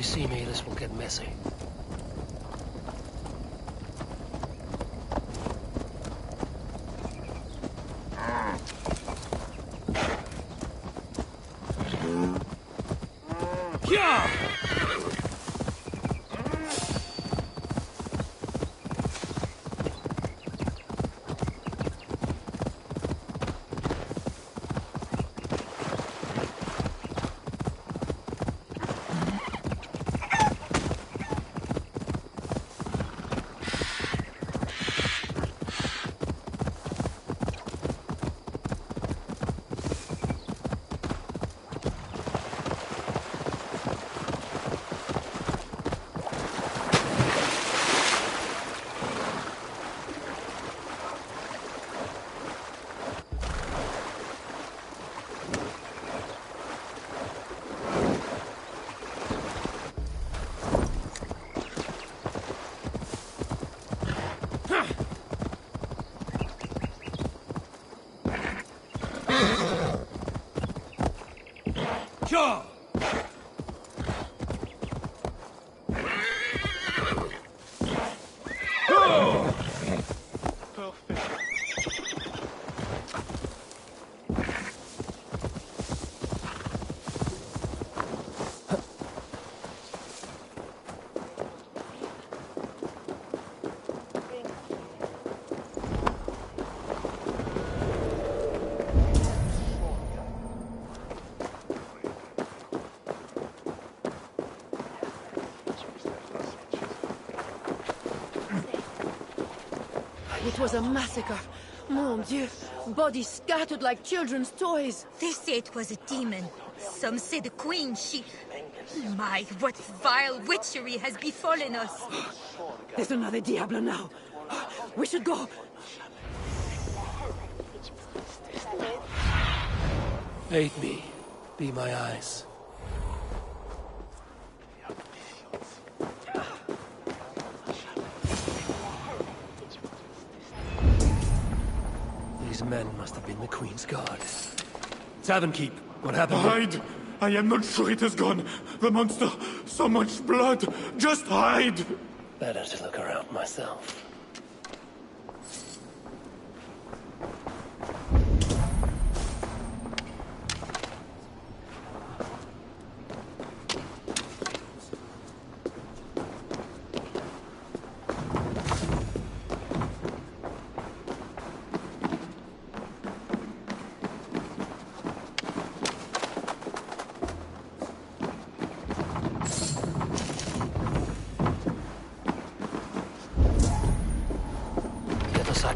see me, this will get messy. Yeah! Sure! It was a massacre. Mon Dieu. Bodies scattered like children's toys. They say it was a demon. Some say the queen, she... My, what vile witchery has befallen us. There's another Diablo now. We should go. Aid me. Be my eyes. These men must have been the Queen's guard. Tavern Keep, what happened? Hide! I am not sure it has gone. The monster, so much blood. Just hide! Better to look around myself.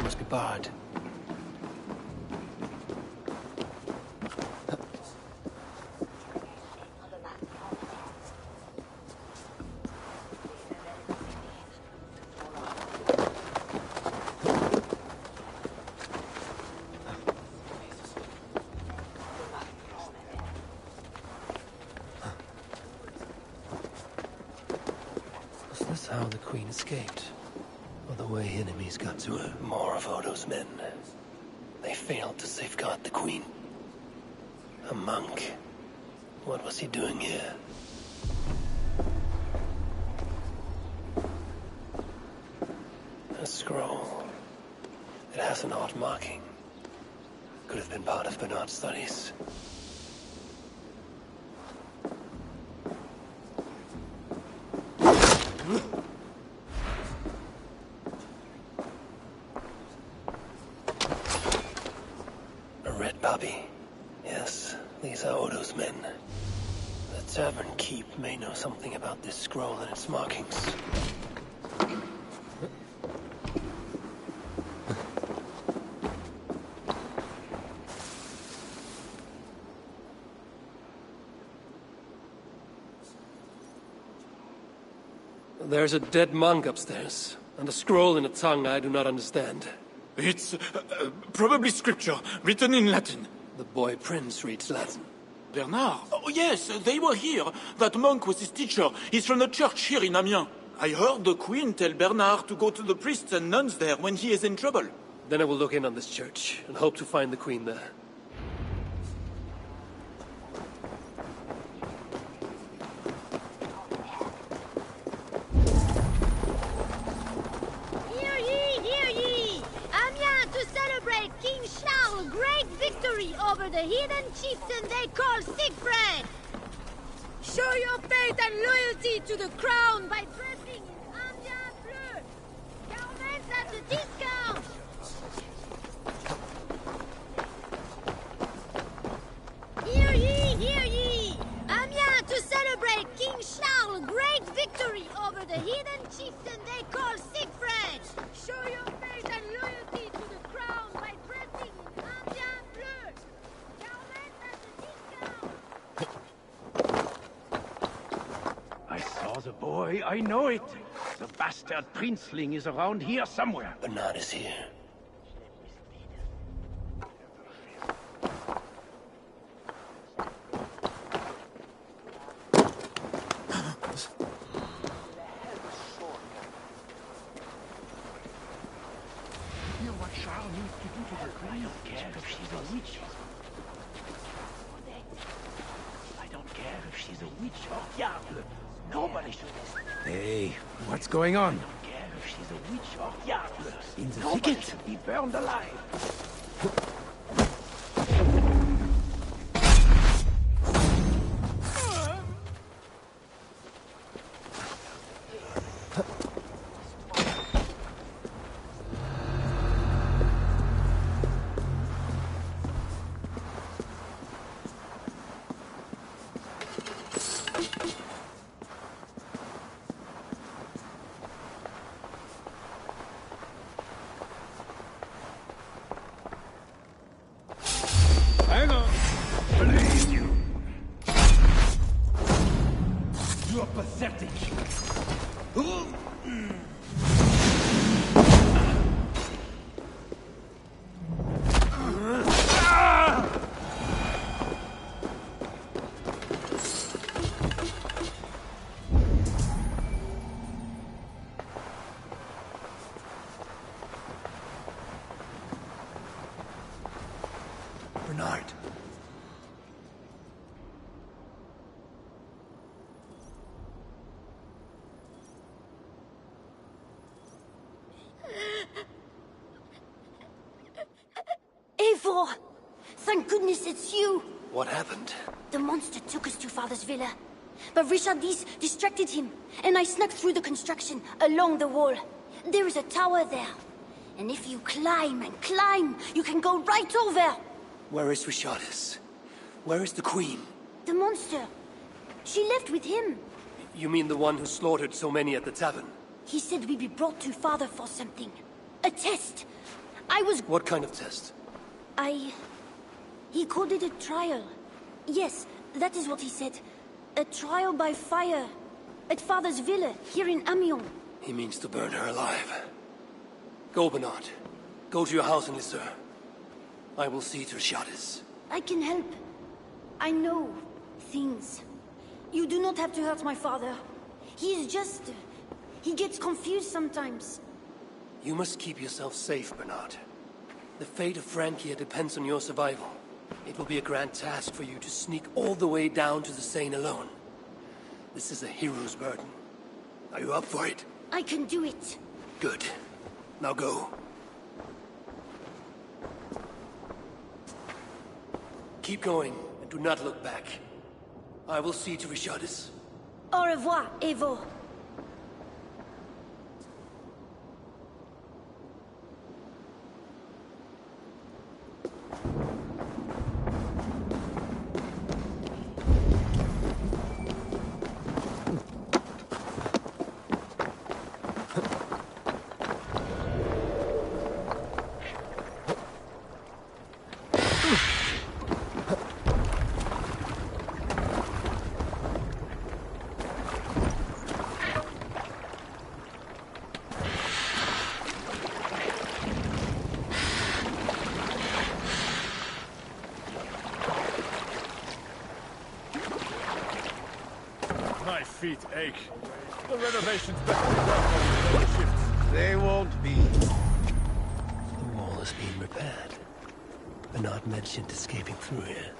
Must be barred. Was this how the Queen escaped? Or the way enemies got to her? More of Odo's men. They failed to safeguard the Queen. A monk. What was he doing here? A scroll. It has an odd marking. Could have been part of Bernard's studies. Puppy. Yes, these are Odo's men. The Tavern Keep may know something about this scroll and its markings. There's a dead monk upstairs, and a scroll in a tongue I do not understand. It's probably scripture, written in Latin. The boy prince reads Latin. Bernard? Oh, yes, they were here. That monk was his teacher. He's from the church here in Amiens. I heard the Queen tell Bernard to go to the priests and nuns there when he is in trouble. Then I will look in on this church, and hope to find the Queen there. victory over the hidden chieftain they call Siegfried! Show your faith and loyalty to the crown by dressing in Indian bleu! Garments at a discount! Hear ye, hear ye! Amiens to celebrate King Charles' great victory over the hidden chieftain they call Siegfried! Show your faith and loyalty to the crown by dressing in Indian bleu! Garments at a discount! I saw the boy, I know it. The bastard princeling is around here somewhere. Bernard is here. Hear what Charles used to do to the queen. I don't care if she's a witch. I don't care if she's a witch or diable. Nobody should listen. Hey, what's going on? I don't care if she's a witch or diable. In the thicket? Should be burned alive. Hang on. Blame you. You're pathetic. Bernard. Eivor! Thank goodness it's you! What happened? The monster took us to Father's villa. But Richardis distracted him, and I snuck through the construction, along the wall. There is a tower there. And if you climb and climb, you can go right over! Where is Richardis? Where is the queen? The monster. She left with him. You mean the one who slaughtered so many at the tavern? He said we'd be brought to Father for something. A test. I was... What kind of test? He called it a trial. Yes, that is what he said. A trial by fire. At Father's villa, here in Amiens. He means to burn her alive. Go, Bernard. Go to your house in Lisseur. I will see to Richardis. I can help. I know things. You do not have to hurt my father. He is just... he gets confused sometimes. You must keep yourself safe, Bernard. The fate of Francia depends on your survival. It will be a grand task for you to sneak all the way down to the Seine alone. This is a hero's burden. Are you up for it? I can do it. Good. Now go. Keep going, and do not look back. I will see to Richardis. Au revoir, Eivor. My feet ache. The renovations better be done on the shifts. They won't be. The wall is being repaired. Bernard mentioned escaping through here.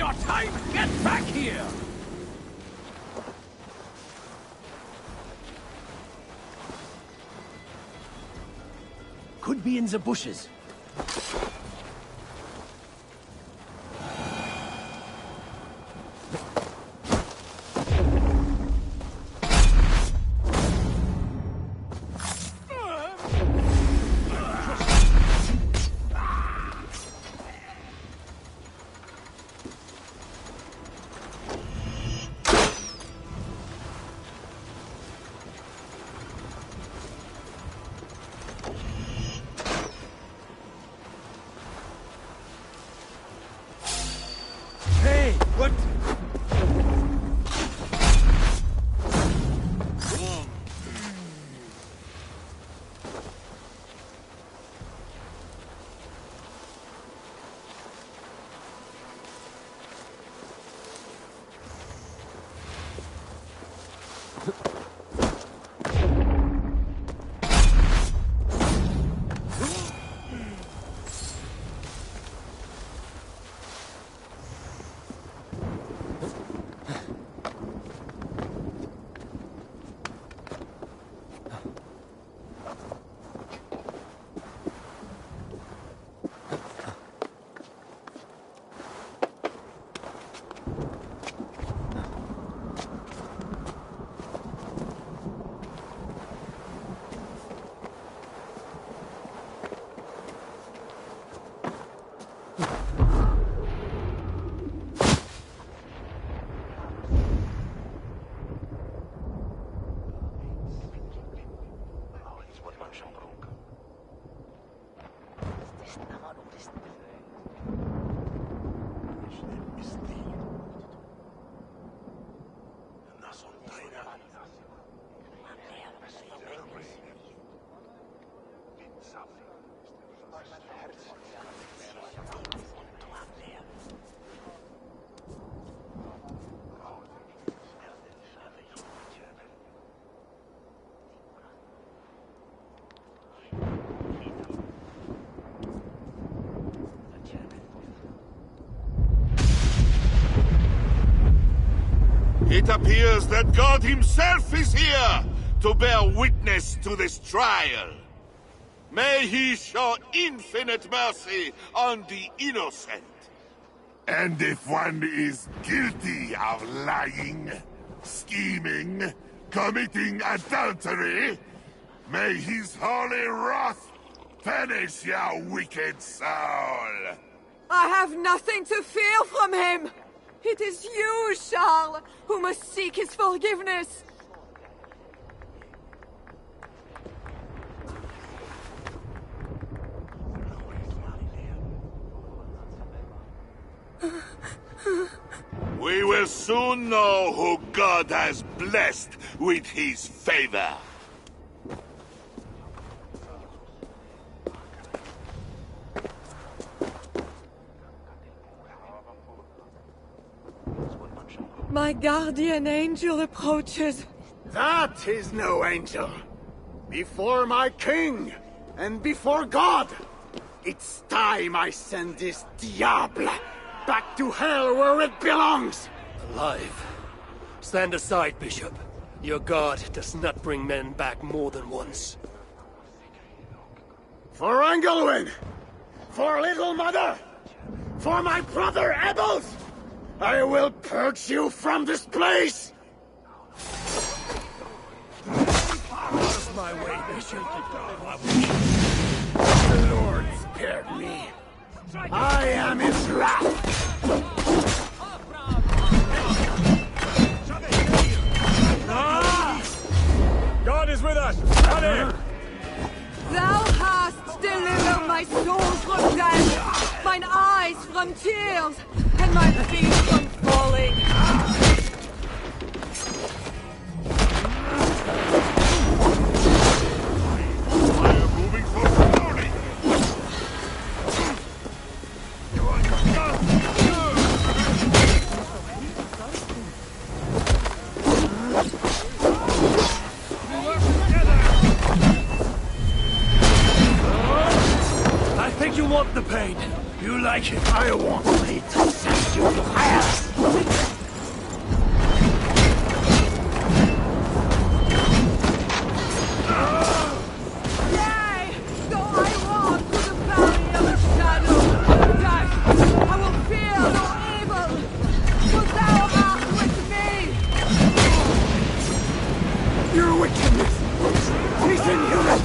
your time! Get back here! Could be in the bushes. It appears that God himself is here to bear witness to this trial. May he show infinite mercy on the innocent. And if one is guilty of lying, scheming, committing adultery, may his holy wrath punish your wicked soul. I have nothing to fear from him. It is you, Charles, who must seek his forgiveness. We will soon know who God has blessed with his favor. My guardian angel approaches. That is no angel. Before my king, and before God, it's time I send this diable back to hell where it belongs. Alive. Stand aside, Bishop. Your God does not bring men back more than once. For Engelwin! For Little Mother! For my brother Ebels! I will purge you from this place! Out of my way, Bishop. The Lord spared me. I am his wrath! God is with us! Run in! Thou hast delivered my soul from death, mine eyes from tears, and my feet from falling. I am moving so slowly! I think you want the pain. You like it. I want it. you to hell! Yea! Though I walk through the valley of the shadow of death, I will fear no evil, for thou art with me! Your wickedness is inhuman!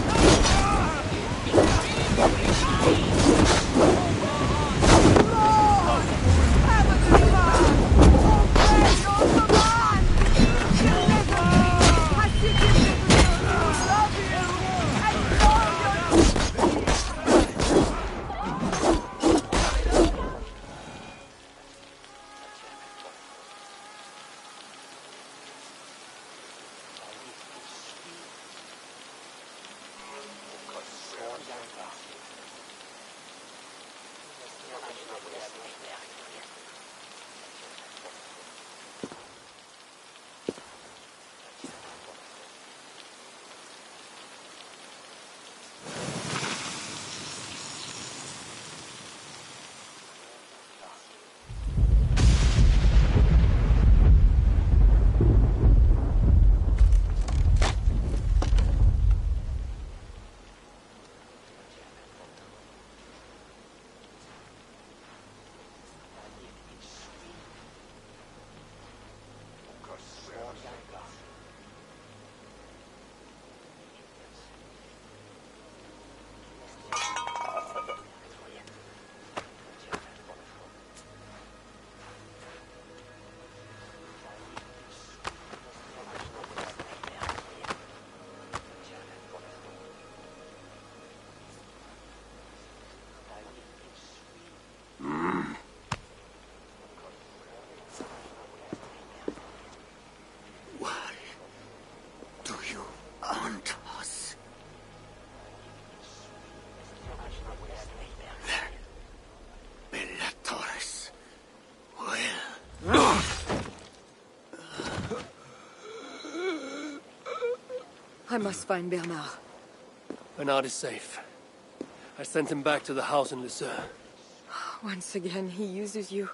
I must find Bernard. Bernard is safe. I sent him back to the house in Lucerne. Once again, he uses you.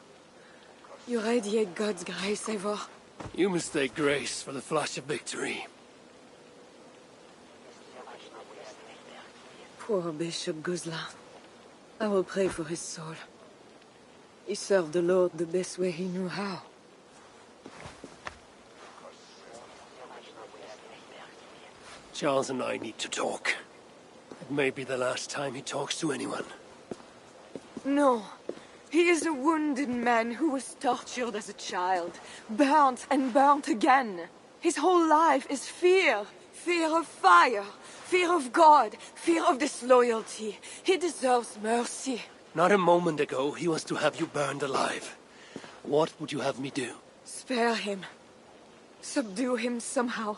You radiate God's grace, Eivor. You mistake grace for the flash of victory. Poor Bishop Guzla. I will pray for his soul. He served the Lord the best way he knew how. Charles and I need to talk. It may be the last time he talks to anyone. No. He is a wounded man who was tortured as a child, burnt and burnt again. His whole life is fear. Fear of fire, fear of God, fear of disloyalty. He deserves mercy. Not a moment ago, he was to have you burned alive. What would you have me do? Spare him. Subdue him somehow.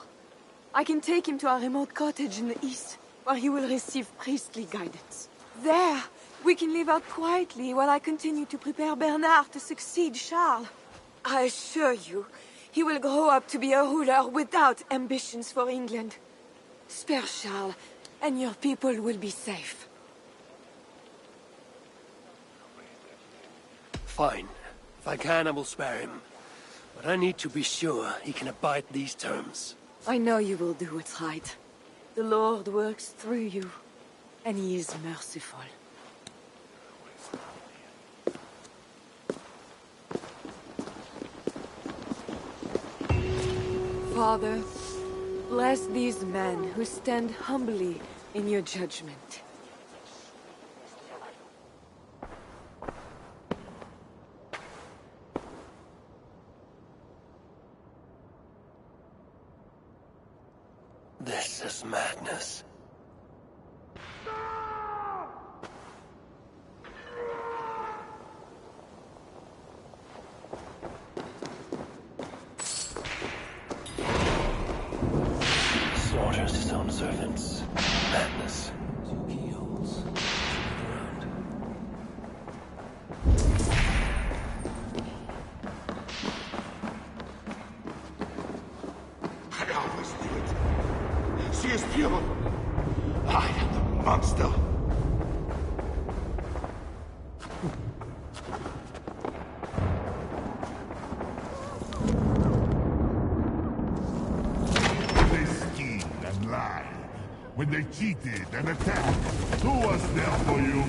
I can take him to a remote cottage in the east, where he will receive priestly guidance. There, we can live out quietly while I continue to prepare Bernard to succeed Charles. I assure you, he will grow up to be a ruler without ambitions for England. Spare Charles, and your people will be safe. Fine. If I can, I will spare him. But I need to be sure he can abide these terms. I know you will do what's right. The Lord works through you, and he is merciful. Father, bless these men who stand humbly in your judgment. This is madness. Slaughters his own servants. Madness. 2 keyholes. I always knew it. She is pure. I am the monster. when they cheated and attacked? Who was there for you?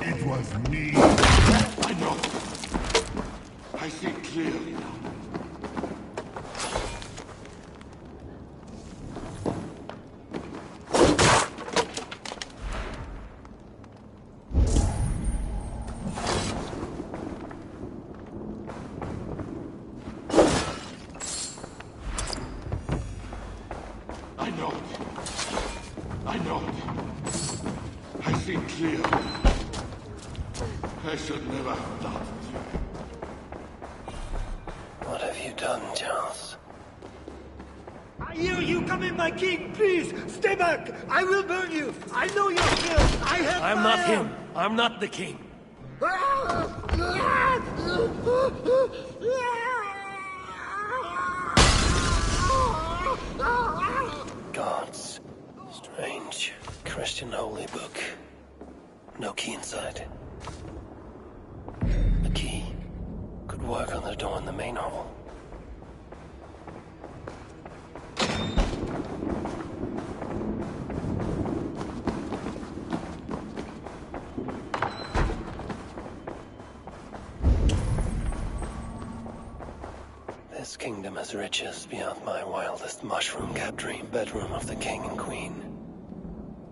It was me. I know. I see clearly now. I should never have doubted you. What have you done, Charles? I hear you coming, my king! Please, stay back! I will burn you! I know your skills! I have I'm not him! I'm not the king! Gods. Strange. Christian holy book. No key inside. A key. Could work on the door in the main hall. This kingdom has riches beyond my wildest mushroom-capped dream bedroom of the king and queen.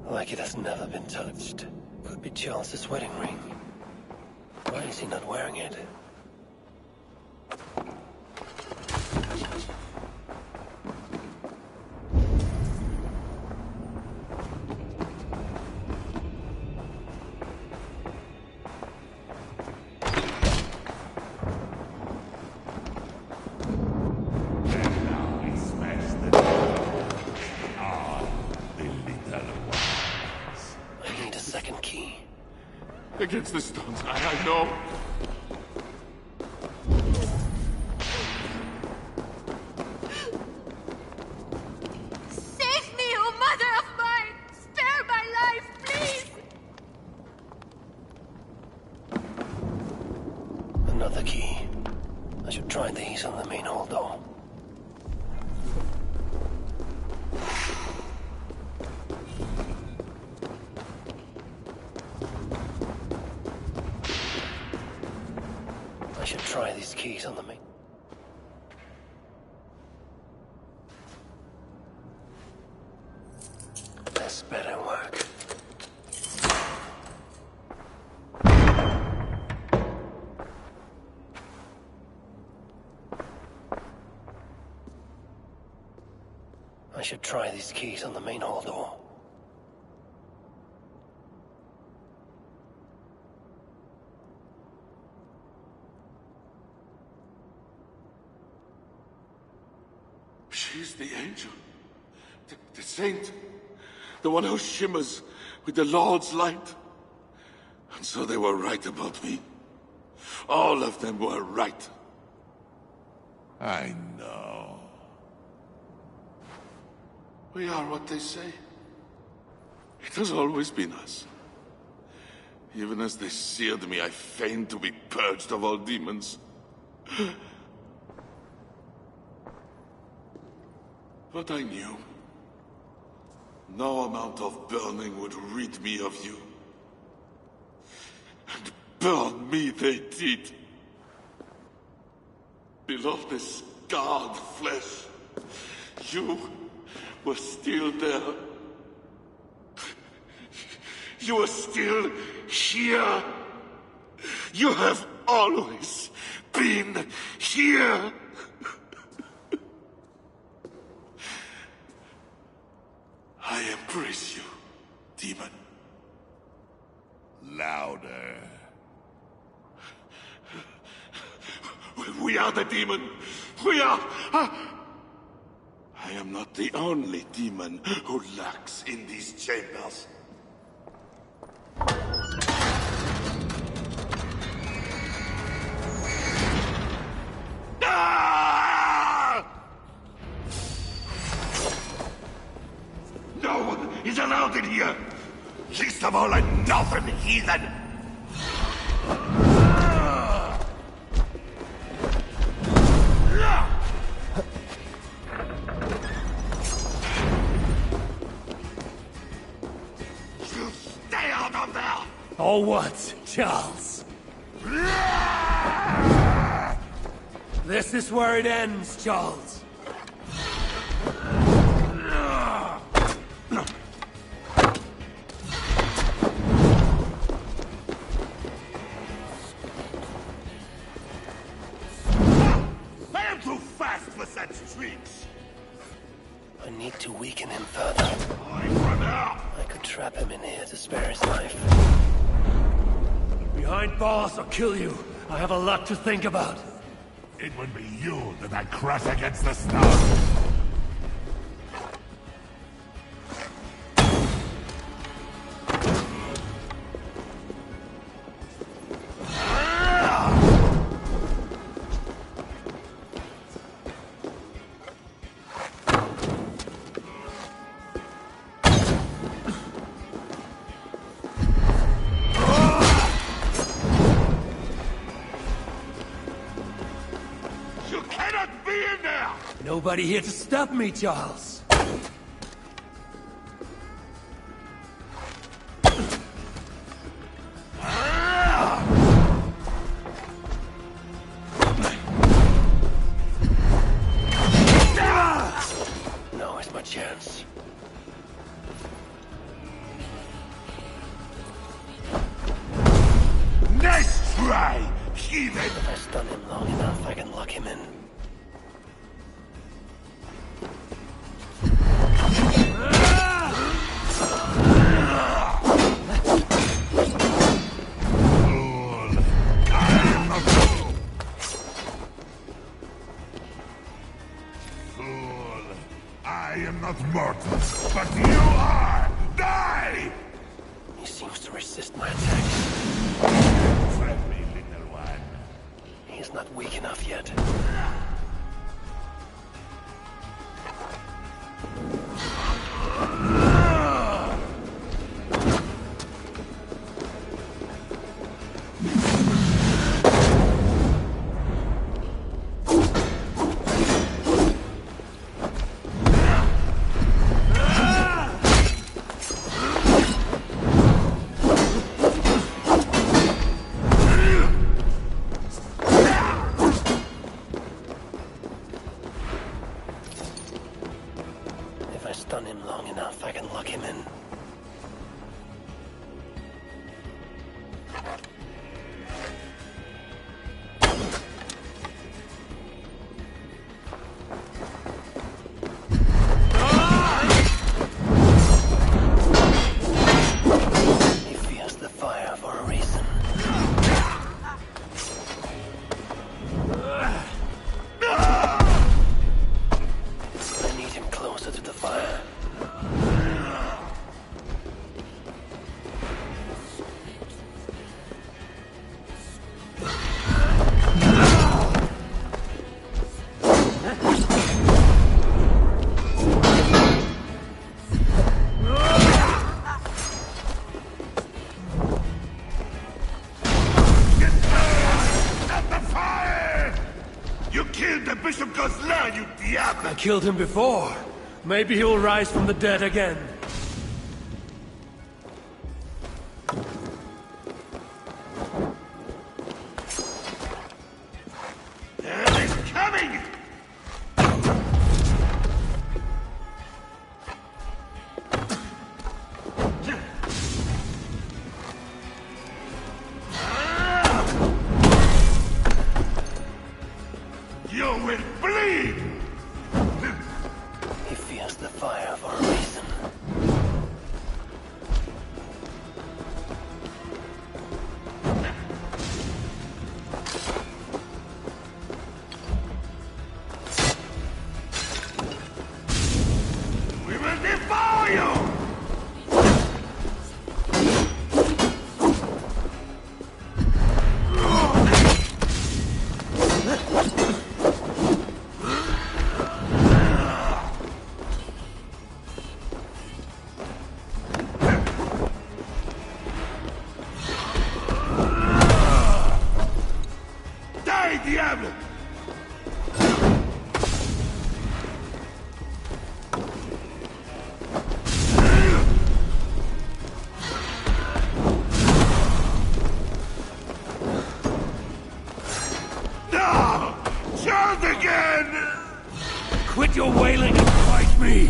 Like it has never been touched. Could be Charles's wedding ring. Why is he not wearing it? Against the stones, I know. Save me, oh mother of mine! Spare my life, please! Another key. I should try these on the main hall door. I should try these keys on the main. This better work. I should try these keys on the main hall door. She's the angel. The saint. The one who shimmers with the Lord's light. And so they were right about me. All of them were right. I know. We are what they say. It has always been us. Even as they seared me, I feigned to be purged of all demons. But I knew. No amount of burning would rid me of you. And burn me they did. Below the scarred flesh, you were still there. You are still here. You have always been here. I embrace you, demon. Louder. We are the demon. We are... I am not the only demon who lurks in these chambers. No one is allowed in here! Least of all a northern heathen! For what, Charles? This is where it ends, Charles. I am too fast for such tricks. I need to weaken him further. I could trap him in here to spare his life. Behind bars or kill you. I have a lot to think about. It would be you that I crush against the stone. Nobody here to stop me, Charles. Now is my chance. Nice try, heathen! If I stun him long enough, I can lock him in. I am not mortal, but you are! Die! He seems to resist my attacks. Friendly little one. He's not weak enough yet. If I stun him long enough, I can lock him in. He fears the fire for a reason. I need him closer to the fire. Not the fire! You killed the Bishop Gosselin, you diable! I killed him before. Maybe he will rise from the dead again. He's coming! You will bleed! He fears the fire for a reason. We will devour you! Die, diable! Quit your wailing and fight me!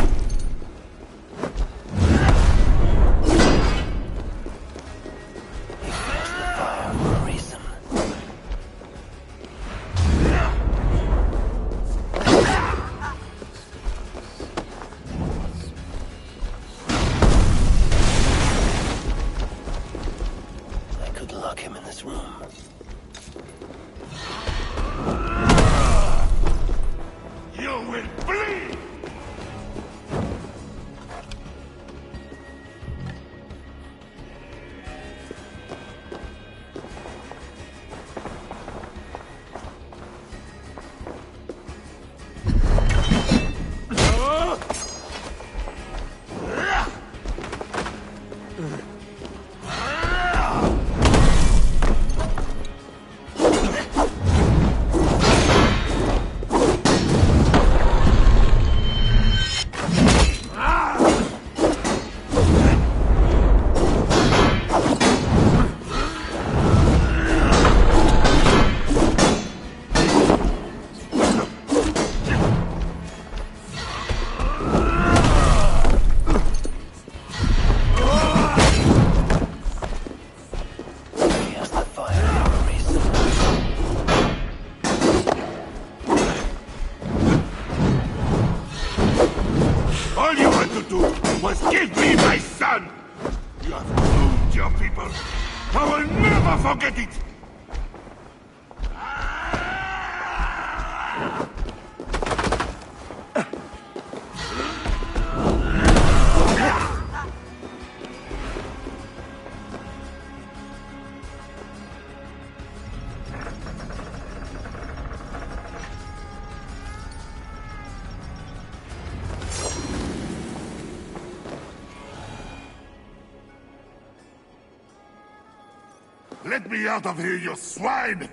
Let me out of here, you swine!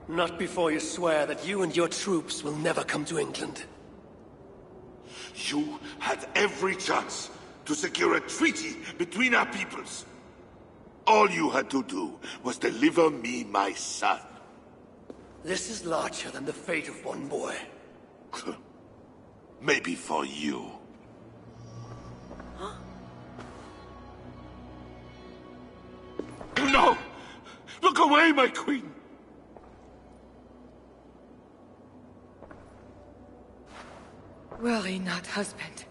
Not before you swear that you and your troops will never come to England. You had every chance to secure a treaty between our peoples. All you had to do was deliver me my son. This is larger than the fate of one boy. Maybe for you. No! Look away, my queen! Worry not, husband.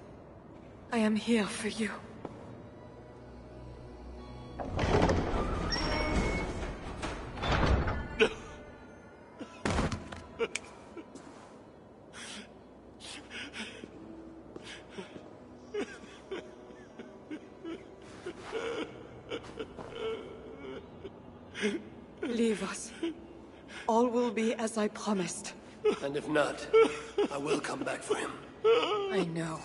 I am here for you. Leave us. All will be as I promised. And if not, I will come back for him. I know.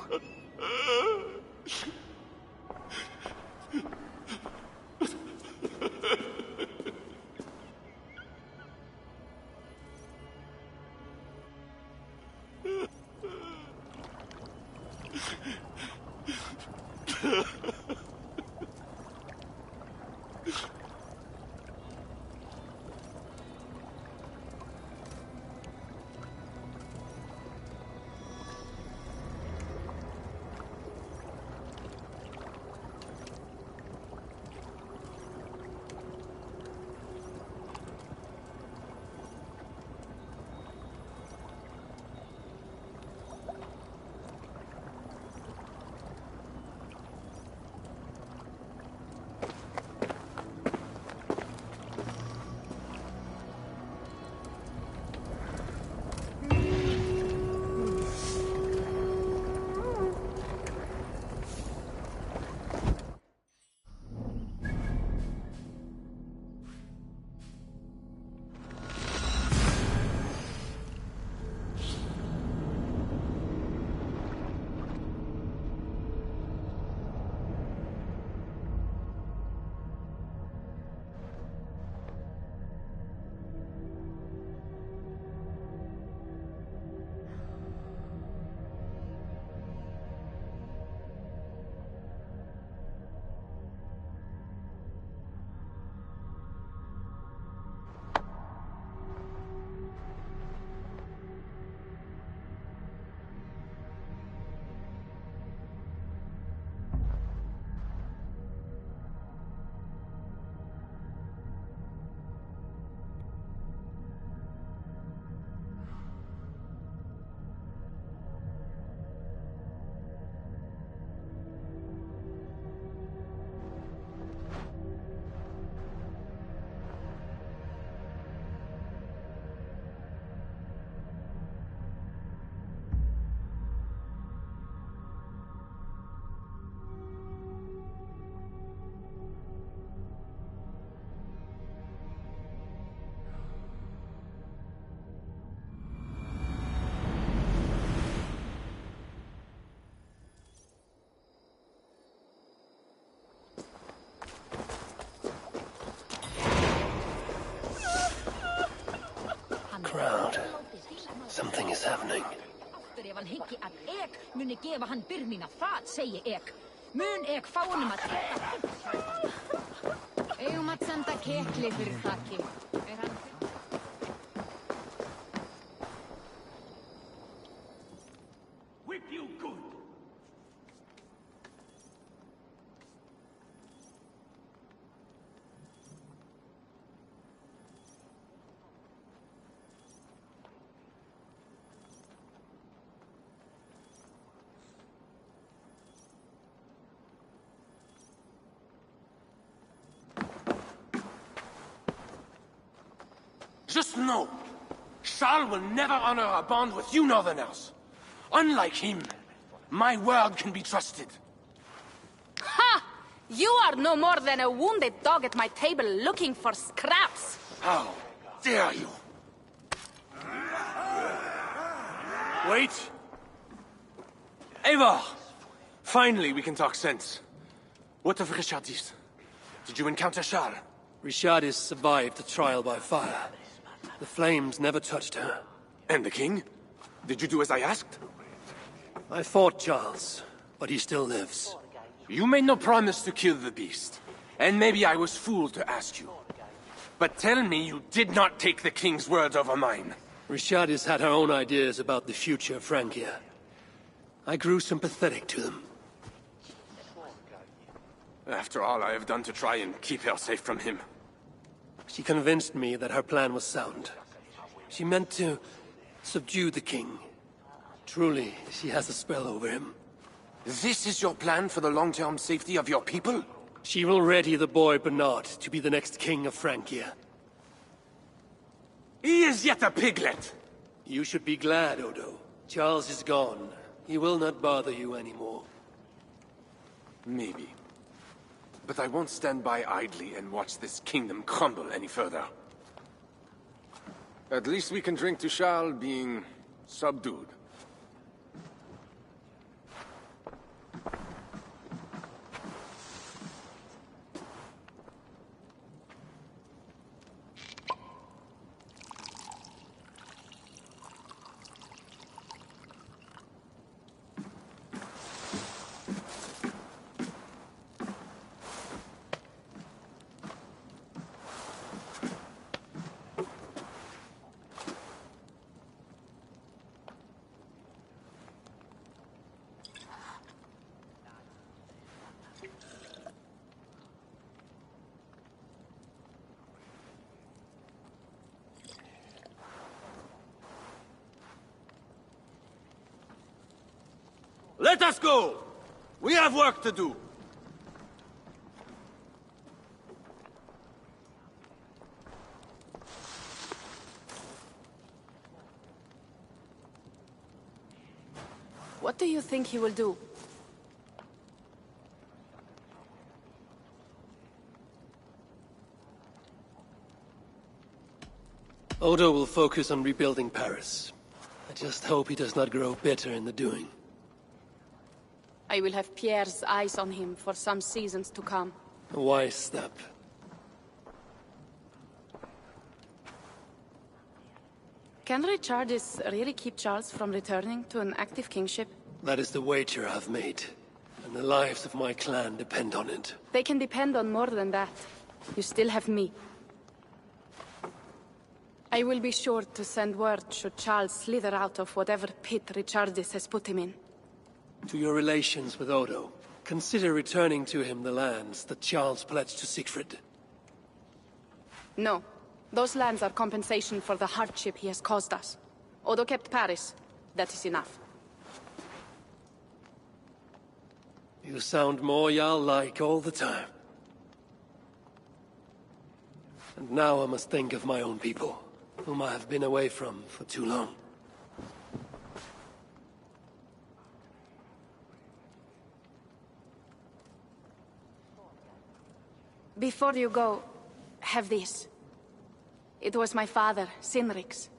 Something is happening. Van hikki at ek muni gefa hann byrmina fat, segi ek. Mun ek fá honum að teka. Eigum að senda kekli fyrir þakki. Hann... Whip you good. Just know, Charles will never honor a bond with you Northerners. Unlike him, my word can be trusted. Ha! You are no more than a wounded dog at my table looking for scraps. How dare you? Wait. Eivor! Finally, we can talk sense. What of Richardis? Did you encounter Charles? Richardis survived the trial by fire. The flames never touched her. And the king? Did you do as I asked? I fought Charles, but he still lives. You made no promise to kill the beast. And maybe I was fooled to ask you. But tell me you did not take the king's word over mine. Richardis had her own ideas about the future of Francia. I grew sympathetic to them. After all I have done to try and keep her safe from him. She convinced me that her plan was sound. She meant to subdue the king. Truly, she has a spell over him. This is your plan for the long-term safety of your people? She will ready the boy Bernard to be the next king of Francia. He is yet a piglet! You should be glad, Odo. Charles is gone. He will not bother you anymore. Maybe. But I won't stand by idly and watch this kingdom crumble any further. At least we can drink to Charles being subdued. Let us go! We have work to do. What do you think he will do? Odo will focus on rebuilding Paris. I just hope he does not grow bitter in the doing. I will have Pierre's eyes on him for some seasons to come. A wise step. Can Richardis really keep Charles from returning to an active kingship? That is the wager I've made, and the lives of my clan depend on it. They can depend on more than that. You still have me. I will be sure to send word should Charles slither out of whatever pit Richardis has put him in. To your relations with Odo, consider returning to him the lands that Charles pledged to Siegfried. No. Those lands are compensation for the hardship he has caused us. Odo kept Paris. That is enough. You sound more Jarl-like all the time. And now I must think of my own people, whom I have been away from for too long. Before you go, have this. It was my father, Sinrix,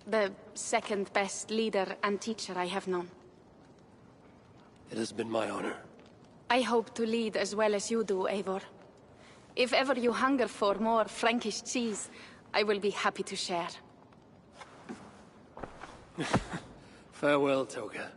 the second best leader and teacher I have known. It has been my honor. I hope to lead as well as you do, Eivor. If ever you hunger for more Frankish cheese, I will be happy to share. Farewell, Toga.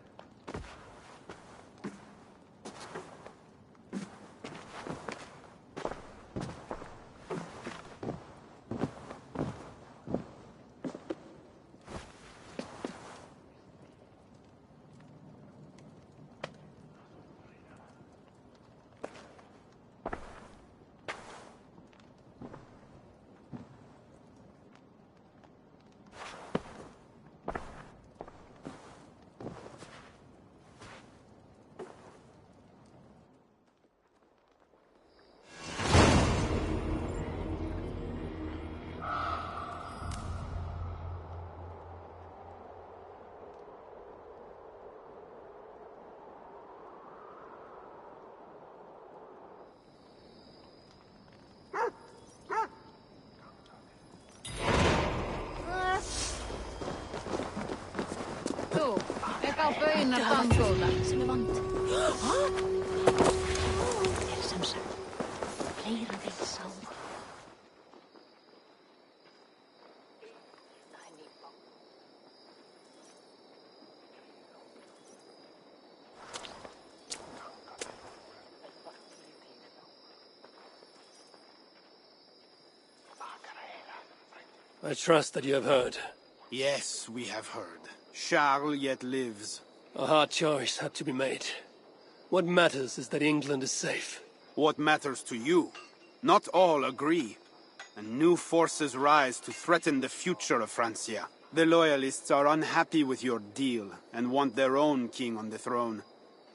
Pöinä tankolla. I trust that you have heard. Yes, we have heard. Charles yet lives. A hard choice had to be made. What matters is that England is safe. What matters to you? Not all agree. And new forces rise to threaten the future of Francia. The Loyalists are unhappy with your deal, and want their own king on the throne.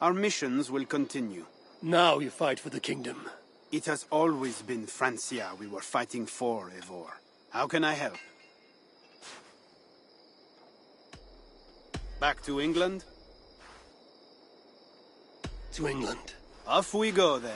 Our missions will continue. Now you fight for the kingdom. It has always been Francia we were fighting for, Eivor. How can I help? Back to England? To England. Off we go, then.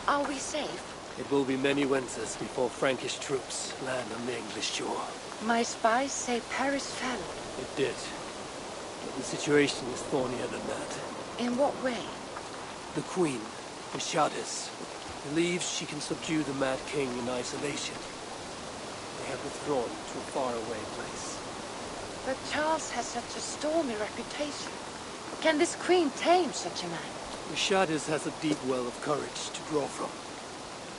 Are we safe? It will be many winters before Frankish troops land on the English shore. My spies say Paris fell. It did. But the situation is thornier than that. In what way? The Queen, Rishadis, believes she can subdue the Mad King in isolation. They have withdrawn to a faraway place. But Charles has such a stormy reputation. Can this queen tame such a man? Rishadis has a deep well of courage to draw from.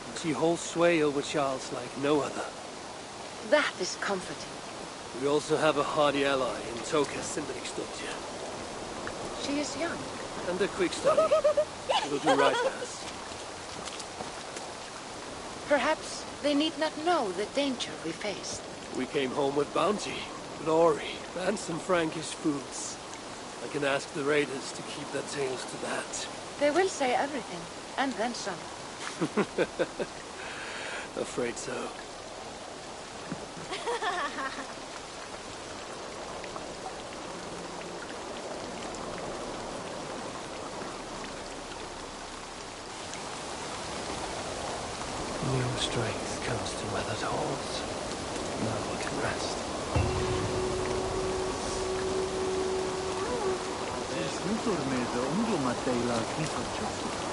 And she holds sway over Charles like no other. That is comforting. We also have a hardy ally in Tokas in Rikstotja. She is young. And a quick study. It'll do right for us. Perhaps they need not know the danger we faced. We came home with bounty, glory, and some Frankish foods. I can ask the raiders to keep their tails to that. They will say everything, and then some. Afraid so. New strength comes to weathered halls. Now I can rest. Slutor med ungdomar delar knippar.